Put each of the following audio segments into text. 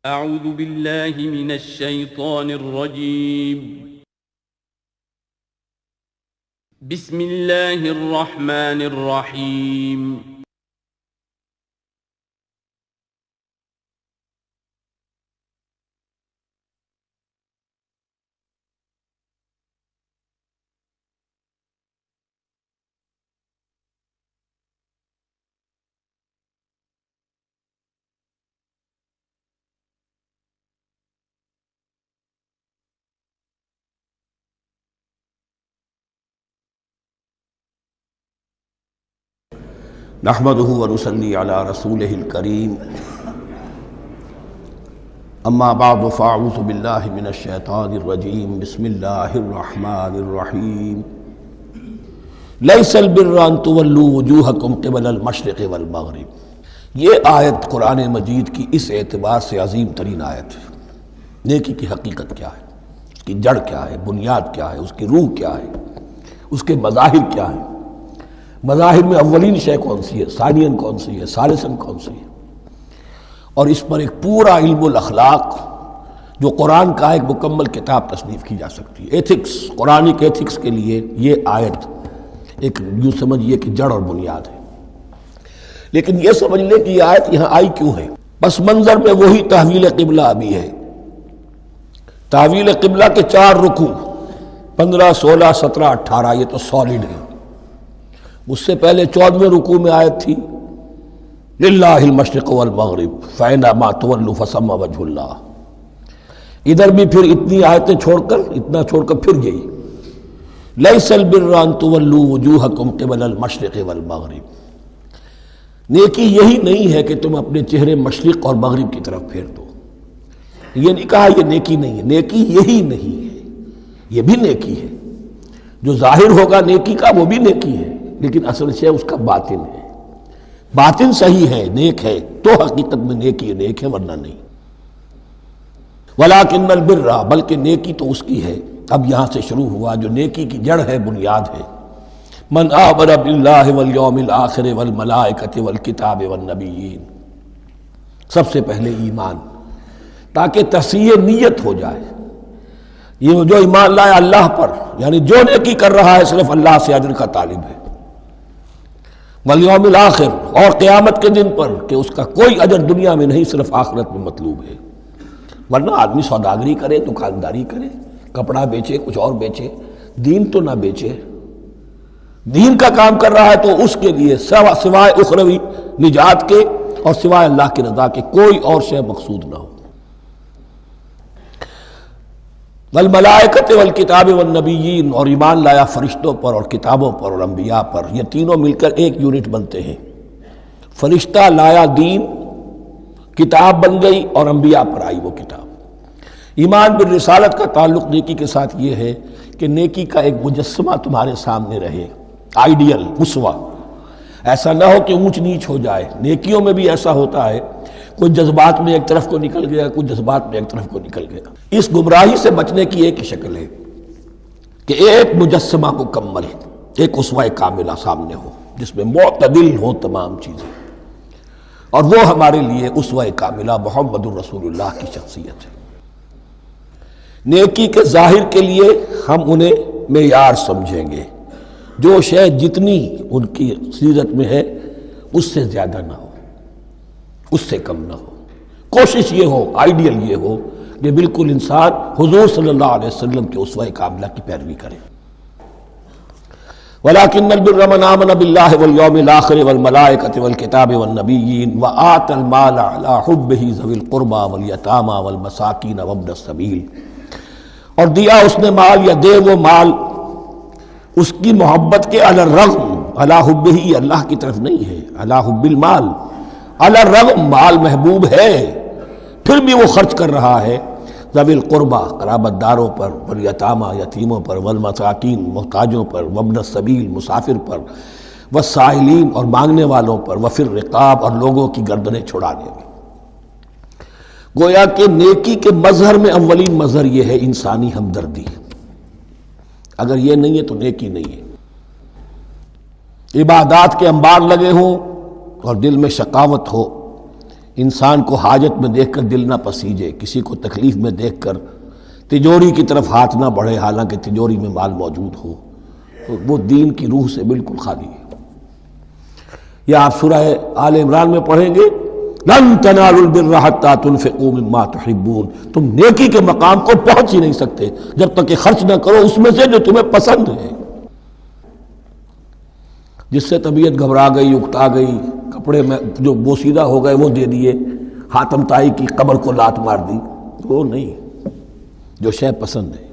اعوذ باللہ من الشیطان الرجیم بسم اللہ الرحمن الرحیم نحمده ونصلي على رسوله الكريم اما بعد فاعوذ بالله من الشيطان الرجيم بسم الله الرحمن الرحيم ليس البر ان تولوا وجوهكم قبل المشرق والمغرب۔ یہ آیت قرآن مجید کی اس اعتبار سے عظیم ترین آیت ہے۔ نیکی کی حقیقت کیا ہے، اس کی جڑ کیا ہے، بنیاد کیا ہے، اس کی روح کیا ہے، اس کے مظاہر کیا ہیں، مظاہر میں اولین شے کون سی ہے، ثانین کون سی ہے، ثالثاً کون سی ہے، اور اس پر ایک پورا علم الاخلاق جو قرآن کا ایک مکمل کتاب تصنیف کی جا سکتی ہے۔ ایتھکس، قرآنک ایتھکس کے لیے یہ آیت ایک یوں سمجھیے کہ جڑ اور بنیاد ہے۔ لیکن یہ سمجھ لیں کہ یہ آیت یہاں آئی کیوں ہے۔ پس منظر میں وہی تحویل قبلہ ابھی ہے۔ تحویل قبلہ کے 4 رکوع 15، 16، 17، 18 یہ تو سالڈ ہے۔ اس سے پہلے 14ویں رکوع میں آیت تھی للہ المشرق والمغرب فأینما تولوا فثم وجہ اللہ۔ ادھر بھی پھر اتنی آیتیں چھوڑ کر پھر یہی لیس البر ان تولوا وجوہکم قبل المشرق والمغرب۔ نیکی یہی نہیں ہے کہ تم اپنے چہرے مشرق اور مغرب کی طرف پھیر دو۔ یہ نہیں کہا یہ نیکی نہیں ہے، نیکی یہی نہیں ہے، یہ بھی نیکی ہے۔ جو ظاہر ہوگا نیکی کا وہ بھی نیکی ہے، لیکن اصل سے اس کا باطن ہے۔ باطن صحیح ہے، نیک ہے، تو حقیقت میں نیکی نیک ہے، ورنہ نہیں۔ وَلَٰكِنَّ الْبِرَّ، بلکہ نیکی تو اس کی ہے۔ اب یہاں سے شروع ہوا جو نیکی کی جڑ ہے، بنیاد ہے۔ مَنْ آمَنَ بِاللَّهِ وَالْيَوْمِ الْآخِرِ وَالْمَلَائِكَةِ وَالْكِتَابِ وَالنَّبِيِّينَ۔ سب سے پہلے ایمان، تاکہ تصحیح نیت ہو جائے۔ یہ جو ایمان لائے اللہ پر، یعنی جو نیکی کر رہا ہے صرف اللہ سے اجر کا طالب ہے۔ والیوم الآخر، اور قیامت کے دن پر کہ اس کا کوئی اجر دنیا میں نہیں، صرف آخرت میں مطلوب ہے۔ ورنہ آدمی سوداگری کرے، دکانداری کرے، کپڑا بیچے، کچھ اور بیچے، دین تو نہ بیچے۔ دین کا کام کر رہا ہے تو اس کے لیے سوائے اخروی نجات کے اور سوائے اللہ کی رضا کے کوئی اور شے مقصود نہ ہو۔ والملائکۃ والکتاب والنبیین، اور ایمان لایا فرشتوں پر اور کتابوں پر اور انبیاء پر۔ یہ تینوں مل کر ایک یونٹ بنتے ہیں۔ فرشتہ لایا دین، کتاب بن گئی، اور انبیاء پر آئی وہ کتاب۔ ایمان بالرسالت کا تعلق نیکی کے ساتھ یہ ہے کہ نیکی کا ایک مجسمہ تمہارے سامنے رہے، آئیڈیل، اسوہ۔ ایسا نہ ہو کہ اونچ نیچ ہو جائے۔ نیکیوں میں بھی ایسا ہوتا ہے، کوئی جذبات میں ایک طرف کو نکل گیا، کوئی جذبات میں ایک طرف کو نکل گیا۔ اس گمراہی سے بچنے کی ایک شکل ہے کہ ایک مجسمہ مکمل، ایک اسوہ کاملہ سامنے ہو جس میں معتدل ہو تمام چیزیں، اور وہ ہمارے لیے اسوہ کاملہ محمد الرسول اللہ کی شخصیت ہے۔ نیکی کے ظاہر کے لیے ہم انہیں معیار سمجھیں گے، جو شے جتنی ان کی سیرت میں ہے اس سے زیادہ نہ ہو، اس سے کم نہ ہو۔ کوشش یہ ہو، آئیڈیل یہ ہو کہ بالکل انسان حضور صلی اللہ علیہ وسلم کے اسوہ کاملہ کی پیروی کرے۔ وَلَٰكِنَّ الْبِرَّ مَنْ آمَنَ بِاللَّهِ وَالْيَوْمِ الْآخِرِ وَالْمَلَائِكَةِ وَالْكِتَابِ وَالنَّبِيِّينَ وَآتَى الْمَالَ عَلَىٰ حُبِّهِ ذَوِي الْقُرْبَىٰ وَالْيَتَامَىٰ وَالْمَسَاكِينَ وَابْنَ السَّبِيلِ، اور دیا اس نے مال یا دے وہ مال اس کی محبت کے علی الرغم، علی حبہ اللہ کی طرف نہیں ہے، علی حب المال، علی الرغم مال محبوب ہے پھر بھی وہ خرچ کر رہا ہے، ذوی القربہ قرابت داروں پر، والیتامہ یتیموں پر، والمساکین محتاجوں پر، وابن السبیل مسافر پر، والسائلین اور مانگنے والوں پر، وفی الرقاب اور لوگوں کی گردنیں چھڑانے میں۔ گویا کہ نیکی کے مظہر میں اولین مظہر یہ ہے انسانی ہمدردی۔ اگر یہ نہیں ہے تو نیکی نہیں ہے۔ عبادات کے انبار لگے ہوں اور دل میں شقاوت ہو، انسان کو حاجت میں دیکھ کر دل نہ پسیجے، کسی کو تکلیف میں دیکھ کر تجوری کی طرف ہاتھ نہ بڑھے حالانکہ تجوری میں مال موجود ہو، تو وہ دین کی روح سے بالکل خالی ہے۔ یا آپ سورہ آل عمران میں پڑھیں گے لن تنالوا البر حتى تنفقوا مما تحبون، تم نیکی کے مقام کو پہنچ ہی نہیں سکتے جب تک کہ خرچ نہ کرو اس میں سے جو تمہیں پسند ہے۔ جس سے طبیعت گھبرا گئی، اکتا گئی، کپڑے میں جو بوسیدہ ہو گئے وہ دے دیے، حاتم طائی کی قبر کو لات مار دی، وہ نہیں، جو شے پسند ہے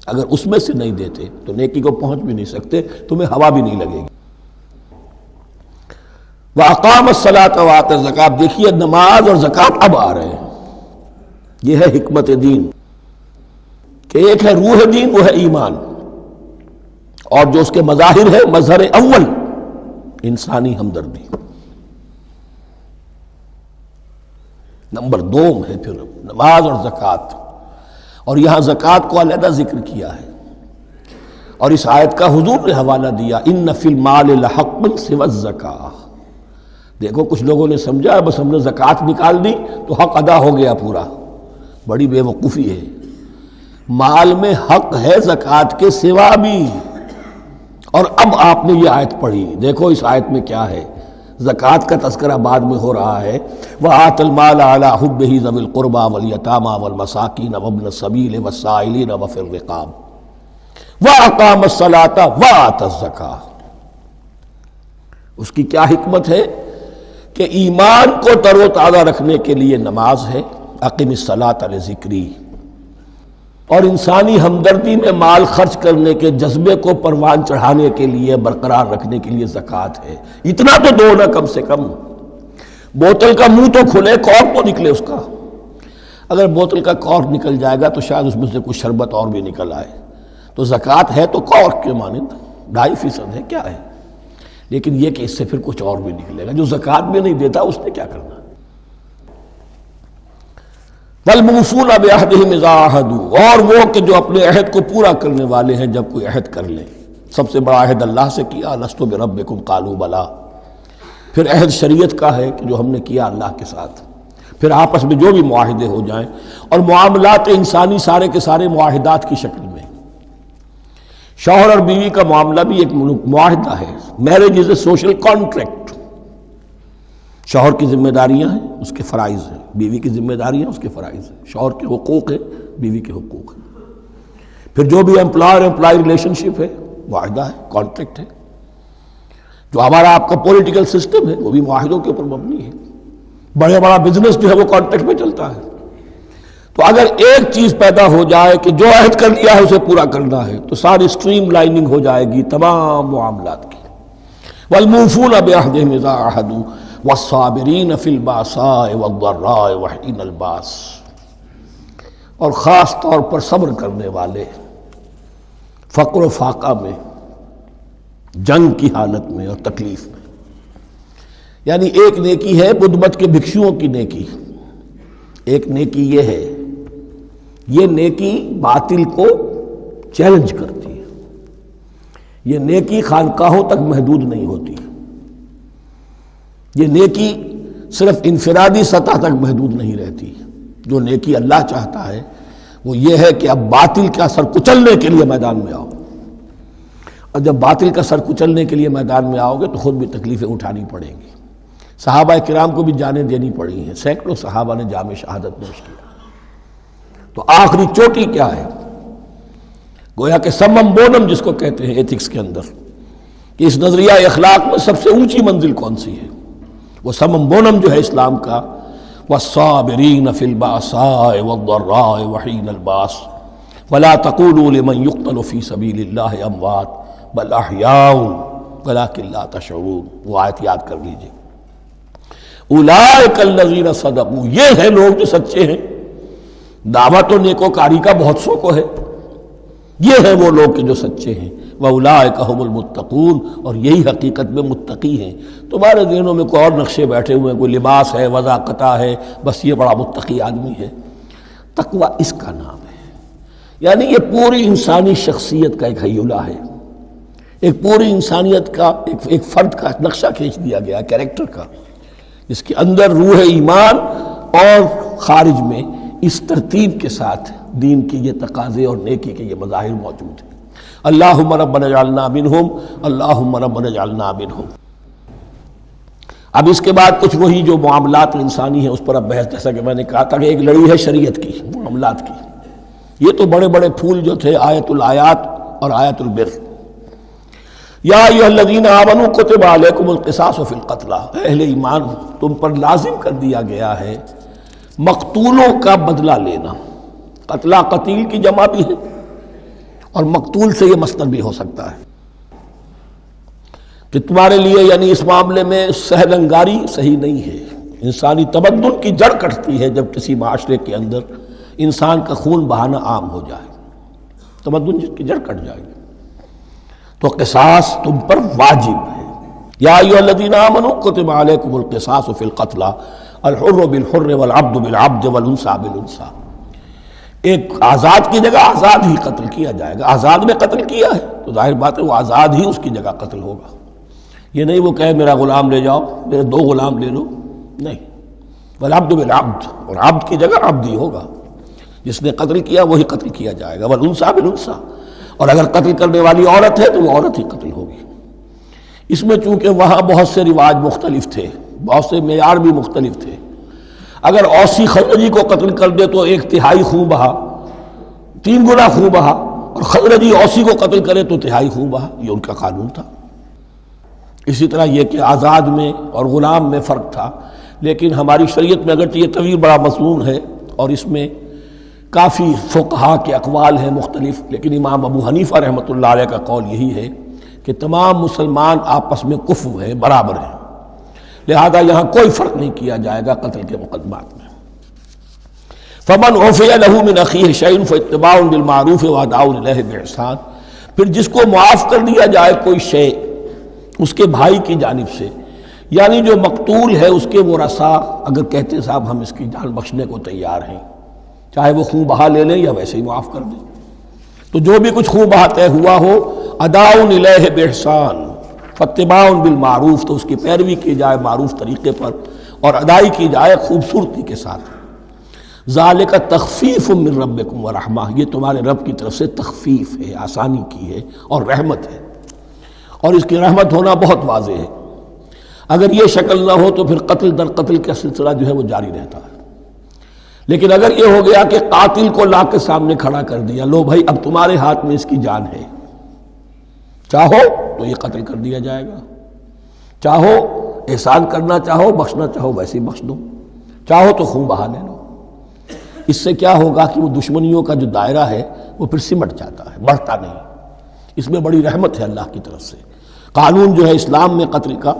اگر اس میں سے نہیں دیتے تو نیکی کو پہنچ بھی نہیں سکتے، تمہیں ہوا بھی نہیں لگے گی۔ وَأَقَامَ الصَّلَاةَ وَآتَى الزَّكَاةَ، دیکھیے نماز اور زکوٰۃ اب آ رہے ہیں۔ یہ ہے حکمت دین کہ ایک ہے روح دین، وہ ہے ایمان، اور جو اس کے مظاہر ہے، مظہر اول انسانی ہمدردی، نمبر دو ہے پھر نماز اور زکوٰۃ، اور یہاں زکوٰۃ کو علیحدہ ذکر کیا ہے، اور اس آیت کا حضور نے حوالہ دیا ان فی المال لحق سوى الزکاۃ۔ دیکھو کچھ لوگوں نے سمجھا بس ہم نے زکوٰۃ نکال دی تو حق ادا ہو گیا پورا، بڑی بے وقوفی ہے۔ مال میں حق ہے زکوٰۃ کے سوا بھی، اور اب آپ نے یہ آیت پڑھی، دیکھو اس آیت میں کیا ہے، زکوٰۃ کا تذکرہ بعد میں ہو رہا ہے، وَآتَ الْمَالَ عَلَىٰ حُبِّهِ ذَوِي الْقُرْبَىٰ وَالْيَتَامَىٰ وَالْمَسَاكِينَ وَابْنَ السَّبِيلِ وَالسَّائِلِينَ وَفِي الرِّقَابِ وَأَقَامَ الصَّلَاةَ وَآتَى الزَّكَاةَ۔ اس کی کیا حکمت ہے کہ ایمان کو تر و تازہ رکھنے کے لیے نماز ہے، اقم الصلاۃ لذکری، اور انسانی ہمدردی میں مال خرچ کرنے کے جذبے کو پروان چڑھانے کے لیے، برقرار رکھنے کے لیے زکوٰۃ ہے۔ اتنا تو دو نا کم سے کم، بوتل کا منہ تو کھلے، کارک تو نکلے اس کا۔ اگر بوتل کا کارک نکل جائے گا تو شاید اس میں سے کچھ شربت اور بھی نکل آئے، تو زکوٰۃ ہے تو کارک کے مانند 2.5% ہے، کیا ہے، لیکن یہ کہ اس سے پھر کچھ اور بھی نکلے گا۔ جو زکوٰۃ بھی نہیں دیتا اس نے کیا کرنا۔ وَالْمُوفُونَ بِعَهْدِهِمْ إِذَا عَاهَدُوا، اور وہ کہ جو اپنے عہد کو پورا کرنے والے ہیں جب کوئی عہد کر لیں۔ سب سے بڑا عہد اللہ سے کیا، لَسْتُ بِرَبِّكُمْ قَالُوا بَلَىٰ، پھر عہد شریعت کا ہے کہ جو ہم نے کیا اللہ کے ساتھ، پھر آپس میں جو بھی معاہدے ہو جائیں، اور معاملات انسانی سارے کے سارے معاہدات کی شکل میں۔ شوہر اور بیوی کا معاملہ بھی ایک معاہدہ ہے، marriage is a social contract. شوہر کی ذمہ داریاں ہیں، اس کے فرائض ہیں، بیوی کی ذمہ داریاں اس کے فرائض ہیں، شوہر کے حقوق ہیں، بیوی کے حقوق ہیں۔ پھر جو بھی امپلائر امپلائی ریلیشن شپ ہے، معاہدہ ہے، کانٹریکٹ ہے۔ جو ہمارا آپ کا پولیٹیکل سسٹم ہے وہ بھی معاہدوں کے اوپر مبنی ہے، بڑا بزنس جو ہے وہ کانٹریکٹ میں چلتا ہے۔ تو اگر ایک چیز پیدا ہو جائے کہ جو عہد کر لیا ہے اسے پورا کرنا ہے، تو ساری اسٹریم لائننگ ہو جائے گی تمام معاملات کی۔ وَالْمُوفُونَ بِعَهْدِهِمْ إِذَا عَاهَدُوا وَالصَّابِرِينَ فِي الْبَأْسَاءِ وَالضَّرَّاءِ وَحِينَ الْبَأْسِ، اور خاص طور پر صبر کرنے والے فقر و فاقہ میں، جنگ کی حالت میں اور تکلیف میں۔ یعنی ایک نیکی ہے بدھ مت کے بھکشوؤں کی نیکی، ایک نیکی یہ ہے، یہ نیکی باطل کو چیلنج کرتی ہے، یہ نیکی خانقاہوں تک محدود نہیں ہوتی، یہ نیکی صرف انفرادی سطح تک محدود نہیں رہتی۔ جو نیکی اللہ چاہتا ہے وہ یہ ہے کہ اب باطل کا سر کچلنے کے لیے میدان میں آؤ، اور جب باطل کا سر کچلنے کے لیے میدان میں آؤ گے تو خود بھی تکلیفیں اٹھانی پڑیں گی۔ صحابہ کرام کو بھی جانیں دینی پڑی ہیں، سینکڑوں صحابہ نے جام شہادت نوش کیا۔ تو آخری چوٹی کیا ہے؟ گویا کہ سمم بونم جس کو کہتے ہیں ایتھکس کے اندر، کہ اس نظریہ اخلاق میں سب سے اونچی منزل کون سی ہے؟ وہ سمم بونم جو ہے اسلام کا، والصابرین فی البأساء والضراء وحین الباس ولا تقولوا لمن يقتل فی سبیل اللہ اموات بل احیاء ولکن لا تشعرون۔ وہ آیت یاد کر لیجیے، اولئک الذین صدقوا، یہ ہیں لوگ جو سچے ہیں۔ دعوت و نیکوکاری کا بہت سو ہے، یہ ہیں وہ لوگ کہ جو سچے ہیں۔ وَأُولَٰئِكَ هُمُ الْمُتَّقُونَ، اور یہی حقیقت میں متقی ہیں۔ تمہارے ذہنوں میں کوئی اور نقشے بیٹھے ہوئے ہیں، کوئی لباس ہے، وضاقتہ ہے، بس یہ بڑا متقی آدمی ہے۔ تقویٰ اس کا نام ہے، یعنی یہ پوری انسانی شخصیت کا ایک ہیولہ ہے، ایک پوری انسانیت کا ایک فرد کا نقشہ کھینچ دیا گیا کیریکٹر کا، اس کے اندر روح ایمان اور خارج میں اس ترتیب کے ساتھ دین کی یہ تقاضے اور نیکی کے یہ مظاہر موجود ہیں۔ اللہم ربنا اجعلنا منہم، اللہم ربنا اجعلنا منہم۔ اب اس کے بعد کچھ وہی جو معاملات انسانی ہیں اس پر اب بحث، جیسا کہ میں نے کہا تھا کہ ایک لڑی ہے شریعت کی، معاملات کی۔ یہ تو بڑے بڑے پھول جو تھے آیت الآیات اور آیت البر، یا ایھا الذین آمنوا کتب علیکم القصاص فی القتلی، اہل ایمان تم پر لازم کر دیا گیا ہے مقتولوں کا بدلہ لینا۔ قتلہ قتیل کی جمع بھی ہے اور مقتول سے یہ مصدر بھی ہو سکتا ہے کہ تمہارے لیے یعنی اس معاملے میں سہل انگاری صحیح نہیں ہے۔ انسانی تمدن کی جڑ کٹتی ہے جب کسی معاشرے کے اندر انسان کا خون بہانا عام ہو جائے، تمدن کی جڑ کٹ جائے گی۔ تو قصاص تم پر واجب ہے۔ یا ایھا الذین آمنوا کتب علیکم القصاص فی القتلی الحر بالحر والعبد بالعبد والانثى بالانثى۔ ایک آزاد کی جگہ آزاد ہی قتل کیا جائے گا۔ آزاد میں قتل کیا ہے تو ظاہر بات ہے وہ آزاد ہی اس کی جگہ قتل ہوگا۔ یہ نہیں وہ کہے میرا غلام لے جاؤ، میرے 2 غلام لے لو، نہیں۔ والعبد بالعبد، اور عبد کی جگہ عبد ہی ہوگا، جس نے قتل کیا وہی قتل کیا جائے گا۔ والانثى بالانثى، اور اگر قتل کرنے والی عورت ہے تو وہ عورت ہی قتل ہوگی۔ اس میں چونکہ وہاں بہت سے رواج مختلف تھے، بہت سے معیار بھی مختلف تھے۔ اگر اوسی خزرجی کو قتل کر دے تو 1/3 خون بہا، 3 گنا خون بہا، اور خزرجی اوسی کو قتل کرے تو 1/3 خون بہا، یہ ان کا قانون تھا۔ اسی طرح یہ کہ آزاد میں اور غلام میں فرق تھا، لیکن ہماری شریعت میں اگرچہ یہ طویل بڑا مضمون ہے اور اس میں کافی فقہا کے اقوال ہیں مختلف، لیکن امام ابو حنیفہ رحمۃ اللہ علیہ کا قول یہی ہے کہ تمام مسلمان آپس میں کفو ہیں، برابر ہیں، لہذا یہاں کوئی فرق نہیں کیا جائے گا قتل کے مقدمات میں۔ فمن عفی لہ من اخیہ شیء فاتباع بالمعروف واداء الیہ باحسان، پھر جس کو معاف کر دیا جائے کوئی شے اس کے بھائی کی جانب سے، یعنی جو مقتول ہے اس کے ورثاء اگر کہتے صاحب ہم اس کی جان بخشنے کو تیار ہیں، چاہے وہ خون بہا لے لیں یا ویسے ہی معاف کر دیں، تو جو بھی کچھ خون بہا طے ہوا ہو اداء الیہ باحسان فاتباع بالمعروف، تو اس کی پیروی کی جائے معروف طریقے پر اور ادائی کی جائے خوبصورتی کے ساتھ۔ ذالک تخفیف من ربکم ورحمہ، یہ تمہارے رب کی طرف سے تخفیف ہے، آسانی کی ہے اور رحمت ہے، اور اس کی رحمت ہونا بہت واضح ہے۔ اگر یہ شکل نہ ہو تو پھر قتل در قتل کا سلسلہ جو ہے وہ جاری رہتا ہے، لیکن اگر یہ ہو گیا کہ قاتل کو لا کے سامنے کھڑا کر دیا، لو بھائی اب تمہارے ہاتھ میں اس کی جان ہے، چاہو تو یہ قتل کر دیا جائے گا، چاہو احسان کرنا چاہو بخشنا چاہو ویسے ہی بخش دو، چاہو تو خون بہا لے لو۔ اس سے کیا ہوگا کہ وہ دشمنیوں کا جو دائرہ ہے وہ پھر سمٹ جاتا ہے، بڑھتا نہیں۔ اس میں بڑی رحمت ہے اللہ کی طرف سے۔ قانون جو ہے اسلام میں قتل کا،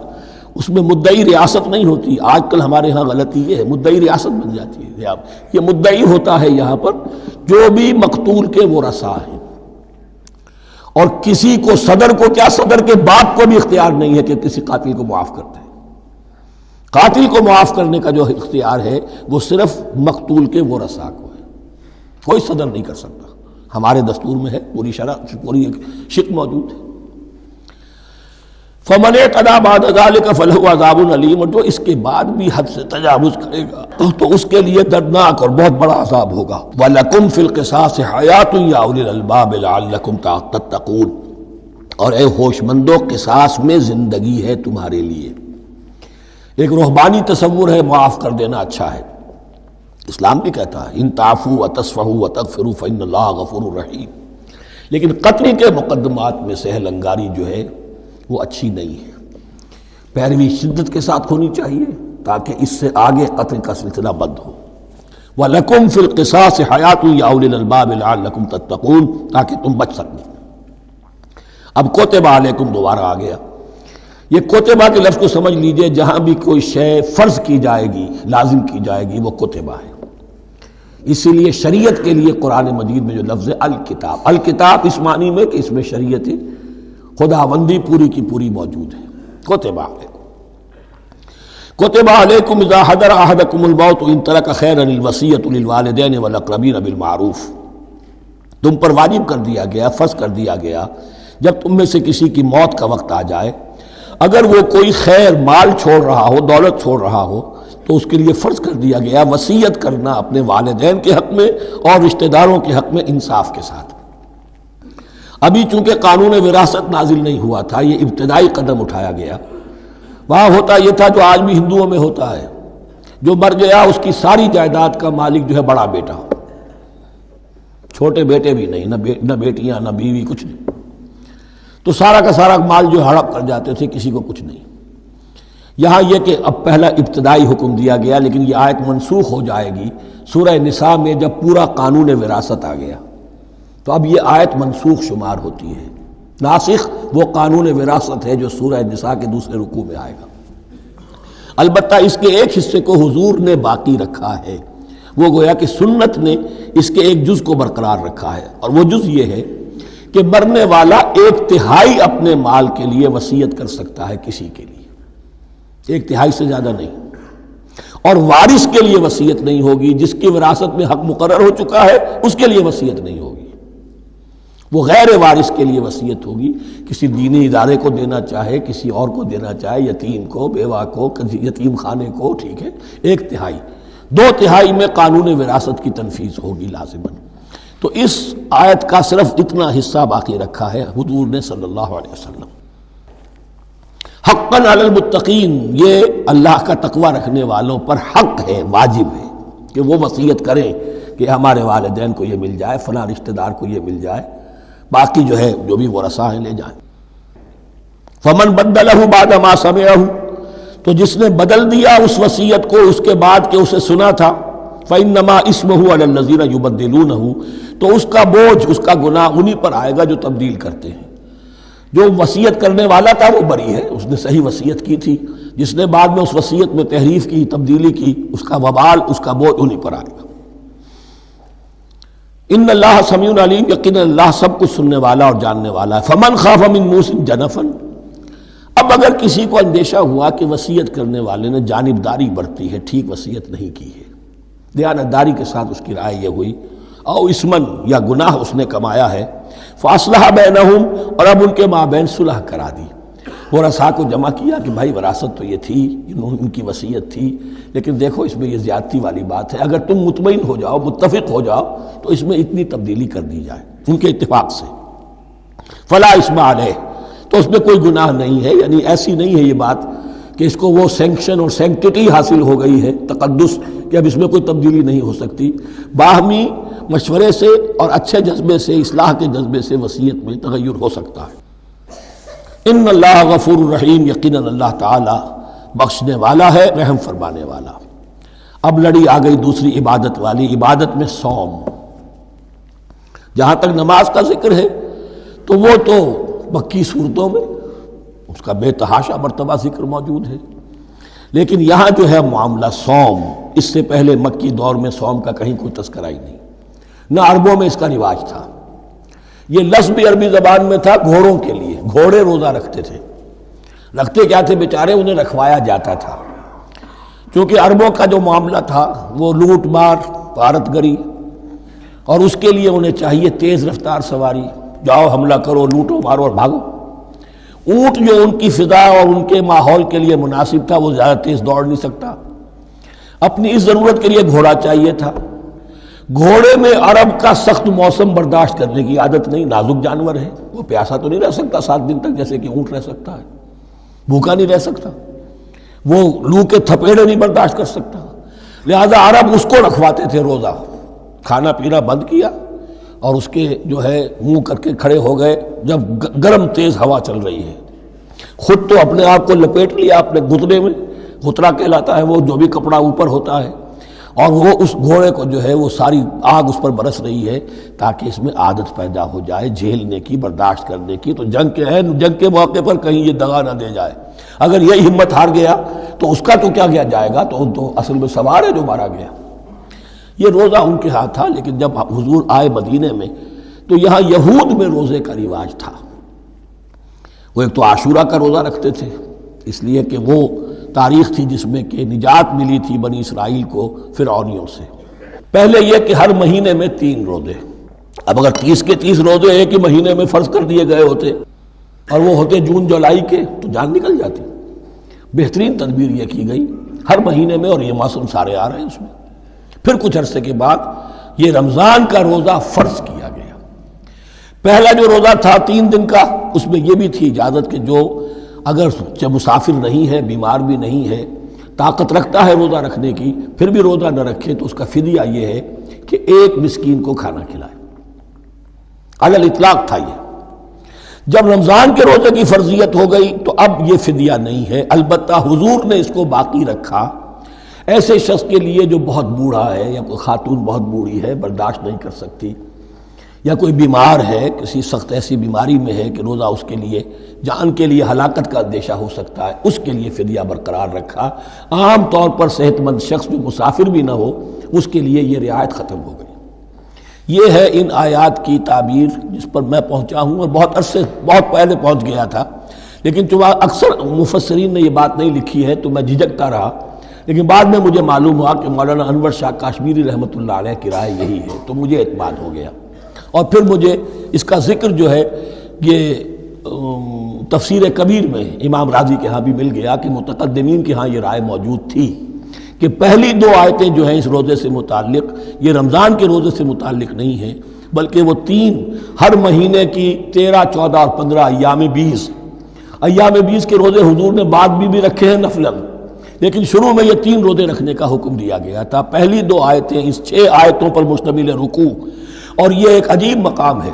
اس میں مدعی ریاست نہیں ہوتی۔ آج کل ہمارے ہاں غلطی یہ ہے، مدعی ریاست بن جاتی ہے۔ یہ مدعی ہوتا ہے یہاں پر جو بھی مقتول کے ورثاء ہیں، اور کسی کو صدر کو کیا، صدر کے باپ کو بھی اختیار نہیں ہے کہ کسی قاتل کو معاف کر دے۔ قاتل کو معاف کرنے کا جو اختیار ہے وہ صرف مقتول کے ورثاء کو ہے، کوئی صدر نہیں کر سکتا۔ ہمارے دستور میں ہے، پوری شرح پوری شق موجود ہے۔ فمن اعتدی بعد ذلک فلہ عذاب علیم، اور جو اس کے بعد بھی حد سے تجاوز کرے گا تو اس کے لیے دردناک اور بہت بڑا عذاب ہوگا۔ وَلَكُمْ فِي الْقِصَاصِ حَيَاةٌ يَا أُولِي الْأَلْبَابِ لَعَلَّكُمْ تَتَّقُونَ، اور اے ہوش مندو قصاص میں زندگی ہے تمہارے لیے۔ ایک روحانی تصور ہے معاف کر دینا اچھا ہے، اسلام بھی کہتا ہے ان تعفوا وتصفحوا وتغفروا فإن اللہ غفور رحیم، لیکن قتل کے مقدمات میں سہل انگاری جو ہے وہ اچھی نہیں ہے، پیروی شدت کے ساتھ ہونی چاہیے تاکہ اس سے آگے قتل کا سلسلہ بند ہو۔ وَلَكُمْ فِي الْقِصَاصِ حَيَاةٌ يَا أُولِي الْأَلْبَابِ لَعَلَّكُمْ تَتَّقُونَ، تاکہ تم بچ سکو۔ اب کوتبہ علیکم دوبارہ آ گیا۔ یہ کوتبہ کے لفظ کو سمجھ لیجئے، جہاں بھی کوئی شے فرض کی جائے گی، لازم کی جائے گی، وہ کوتبہ ہے۔ اسی لیے شریعت کے لیے قرآن مجید میں جو لفظ ہے الکتاب، الکتاب اس معنی میں کہ اس میں شریعت خداوندی پوری کی پوری موجود ہے۔ کوتبہ علیکم، کوتبہ علیکم اذا حضر احدکم الموت ان ترک خیرا الوصیۃ للوالدین والاقربین بالمعروف، تم پر واجب کر دیا گیا، فرض کر دیا گیا، جب تم میں سے کسی کی موت کا وقت آ جائے، اگر وہ کوئی خیر مال چھوڑ رہا ہو، دولت چھوڑ رہا ہو، تو اس کے لیے فرض کر دیا گیا وصیت کرنا اپنے والدین کے حق میں اور رشتہ داروں کے حق میں انصاف کے ساتھ۔ ابھی چونکہ قانون وراثت نازل نہیں ہوا تھا، یہ ابتدائی قدم اٹھایا گیا۔ وہاں ہوتا یہ تھا جو آج بھی ہندوؤں میں ہوتا ہے، جو مر گیا اس کی ساری جائیداد کا مالک جو ہے بڑا بیٹا، چھوٹے بیٹے بھی نہیں، نہ بیٹیاں نہ بیوی، کچھ نہیں، تو سارا کا سارا مال جو ہڑپ کر جاتے تھے، کسی کو کچھ نہیں۔ یہاں یہ کہ اب پہلا ابتدائی حکم دیا گیا، لیکن یہ آیت منسوخ ہو جائے گی سورہ نساء میں جب پورا قانون وراثت آ گیا، تو اب یہ آیت منسوخ شمار ہوتی ہے۔ ناسخ وہ قانون وراثت ہے جو سورہ نساء کے دوسرے رکوع میں آئے گا۔ البتہ اس کے ایک حصے کو حضور نے باقی رکھا ہے، وہ گویا کہ سنت نے اس کے ایک جز کو برقرار رکھا ہے، اور وہ جز یہ ہے کہ مرنے والا 1/3 اپنے مال کے لیے وصیت کر سکتا ہے کسی کے لیے، 1/3 سے زیادہ نہیں، اور وارث کے لیے وصیت نہیں ہوگی۔ جس کی وراثت میں حق مقرر ہو چکا ہے اس کے لیے وصیت نہیں ہوگی، وہ غیر وارث کے لیے وصیت ہوگی، کسی دینی ادارے کو دینا چاہے، کسی اور کو دینا چاہے، یتیم کو، بیوہ کو، یتیم خانے کو، ٹھیک ہے، 1/3، 2/3 میں قانون وراثت کی تنفیذ ہوگی لازماً۔ تو اس آیت کا صرف اتنا حصہ باقی رکھا ہے حضور نے صلی اللہ علیہ وسلم۔ حقاً علی المتقین، یہ اللہ کا تقوی رکھنے والوں پر حق ہے، واجب ہے کہ وہ وصیت کریں کہ ہمارے والدین کو یہ مل جائے، فلاں رشتہ دار کو یہ مل جائے، باقی جو ہے جو بھی ورثاء ہیں لے جائیں۔ فمن بدلہ بعد ما سمعہ، تو جس نے بدل دیا اس وصیت کو اس کے بعد کہ اسے سنا تھا، فإنما اسمہ علی الذین یبدلونہ، تو اس کا بوجھ، اس کا گناہ انہی پر آئے گا جو تبدیل کرتے ہیں۔ جو وصیت کرنے والا تھا وہ بری ہے، اس نے صحیح وصیت کی تھی، جس نے بعد میں اس وصیت میں تحریف کی، تبدیلی کی، اس کا وبال، اس کا بوجھ انہی پر آئے گا۔ ان اللہ سمیع علیم، یقینا اللہ سب کچھ سننے والا اور جاننے والا ہے۔ فمن خاف من موص جنفا، اب اگر کسی کو اندیشہ ہوا کہ وصیت کرنے والے نے جانبداری برتی ہے، ٹھیک وصیت نہیں کی ہے، دیانتداری کے ساتھ اس کی رائے یہ ہوئی، او اسمن، یا گناہ اس نے کمایا ہے، فاصلح بینہم، اور اب ان کے مابین صلح کرا دی، ورثاء کو جمع کیا کہ بھائی وراثت تو یہ تھی، ان کی وصیت تھی، لیکن دیکھو اس میں یہ زیادتی والی بات ہے، اگر تم مطمئن ہو جاؤ، متفق ہو جاؤ تو اس میں اتنی تبدیلی کر دی جائے ان کے اتفاق سے، فلا اسم علیہ، تو اس میں کوئی گناہ نہیں ہے، یعنی ایسی نہیں ہے یہ بات کہ اس کو وہ سینکشن اور سینکٹیٹی حاصل ہو گئی ہے، تقدس، کہ اب اس میں کوئی تبدیلی نہیں ہو سکتی۔ باہمی مشورے سے اور اچھے جذبے سے، اصلاح کے جذبے سے وصیت میں تغیر ہو سکتا ہے۔ ان اللہ غفور الرحیم، یقیناً اللہ تعالی بخشنے والا ہے، رحم فرمانے والا۔ اب لڑی آ گئی دوسری عبادت والی، عبادت میں صوم۔ جہاں تک نماز کا ذکر ہے تو وہ تو مکی صورتوں میں اس کا بے تحاشا مرتبہ ذکر موجود ہے، لیکن یہاں جو ہے معاملہ صوم، اس سے پہلے مکی دور میں صوم کا کہیں کوئی تذکرہ ہی نہیں، نہ عربوں میں اس کا رواج تھا۔ یہ لفظ بھی عربی زبان میں تھا گھوڑوں کے لیے، گھوڑے روزہ رکھتے تھے، رکھتے کیا تھے بیچارے، انہیں رکھوایا جاتا تھا، کیونکہ عربوں کا جو معاملہ تھا وہ لوٹ مار، غارت گری، اور اس کے لیے انہیں چاہیے تیز رفتار سواری، جاؤ حملہ کرو، لوٹو مارو اور بھاگو۔ اونٹ جو ان کی فضا اور ان کے ماحول کے لیے مناسب تھا، وہ زیادہ تیز دوڑ نہیں سکتا، اپنی اس ضرورت کے لیے گھوڑا چاہیے تھا۔ گھوڑے میں عرب کا سخت موسم برداشت کرنے کی عادت نہیں، نازک جانور ہے، وہ پیاسا تو نہیں رہ سکتا 7 دن تک جیسے کہ اونٹ رہ سکتا ہے، بھوکا نہیں رہ سکتا، وہ لو کے تھپیڑے نہیں برداشت کر سکتا، لہذا عرب اس کو رکھواتے تھے روزہ، کھانا پینا بند کیا اور اس کے جو ہے منہ کر کے کھڑے ہو گئے جب گرم تیز ہوا چل رہی ہے، خود تو اپنے آپ کو لپیٹ لیا اپنے گھٹنے میں، غترہ کہلاتا ہے وہ جو بھی کپڑا اوپر ہوتا ہے، اور وہ اس گھوڑے کو جو ہے وہ ساری آگ اس پر برس رہی ہے تاکہ اس میں عادت پیدا ہو جائے جھیلنے کی، برداشت کرنے کی، تو جنگ کے موقع پر کہیں یہ دغا نہ دے جائے، اگر یہ ہمت ہار گیا تو اس کا تو کیا کیا جائے گا، تو اصل میں سوار ہے جو مارا گیا۔ یہ روزہ ان کے ہاتھ تھا، لیکن جب حضور آئے مدینے میں تو یہاں یہود میں روزے کا رواج تھا، وہ ایک تو عاشورہ کا روزہ رکھتے تھے، اس لیے کہ وہ تاریخ تھی جس میں کہ نجات ملی تھی بنی اسرائیل کو فرعونیوں سے۔ پہلے یہ کہ ہر مہینے میں 3 روزے، اب اگر 30 کے 30 روزے ایک ہی مہینے میں فرض کر دیے گئے ہوتے اور وہ ہوتے جون جولائی کے تو جان نکل جاتی۔ بہترین تدبیر یہ کی گئی ہر مہینے میں، اور یہ موسم سارے آ رہے ہیں اس میں۔ پھر کچھ عرصے کے بعد یہ رمضان کا روزہ فرض کیا گیا۔ پہلا جو روزہ تھا 3 دن کا، اس میں یہ بھی تھی اجازت کہ جو اگر مسافر نہیں ہے، بیمار بھی نہیں ہے، طاقت رکھتا ہے روزہ رکھنے کی، پھر بھی روزہ نہ رکھے تو اس کا فدیہ یہ ہے کہ 1 مسکین کو کھانا کھلائے۔ علی الاطلاق تھا یہ۔ جب رمضان کے روزے کی فرضیت ہو گئی تو اب یہ فدیہ نہیں ہے، البتہ حضور نے اس کو باقی رکھا ایسے شخص کے لیے جو بہت بوڑھا ہے، یا کوئی خاتون بہت بوڑھی ہے برداشت نہیں کر سکتی، یا کوئی بیمار ہے، کسی سخت ایسی بیماری میں ہے کہ روزہ اس کے لیے جان کے لیے ہلاکت کا اندیشہ ہو سکتا ہے، اس کے لیے فدیہ برقرار رکھا۔ عام طور پر صحت مند شخص جو مسافر بھی نہ ہو اس کے لیے یہ رعایت ختم ہو گئی۔ یہ ہے ان آیات کی تعبیر جس پر میں پہنچا ہوں، اور بہت عرصے بہت پہلے پہنچ گیا تھا، لیکن چونکہ اکثر مفسرین نے یہ بات نہیں لکھی ہے تو میں جھجکتا رہا، لیکن بعد میں مجھے معلوم ہوا کہ مولانا انور شاہ کاشمیری رحمۃ اللہ علیہ کی رائے یہی ہے، تو مجھے اعتماد ہو گیا۔ اور پھر مجھے اس کا ذکر جو ہے یہ تفسیر کبیر میں امام راضی کے ہاں بھی مل گیا کہ متقدمین کے ہاں یہ رائے موجود تھی کہ پہلی 2 آیتیں جو ہیں اس روزے سے متعلق یہ رمضان کے روزے سے متعلق نہیں ہیں، بلکہ وہ 3 ہر مہینے کی 13، 14 اور 15 ایام 20 کے روزے حضور نے بعد بھی رکھے ہیں نفلاً، لیکن شروع میں یہ 3 روزے رکھنے کا حکم دیا گیا تھا۔ پہلی 2 آیتیں اس 6 آیتوں پر مشتمل رکوع، اور یہ ایک عجیب مقام ہے۔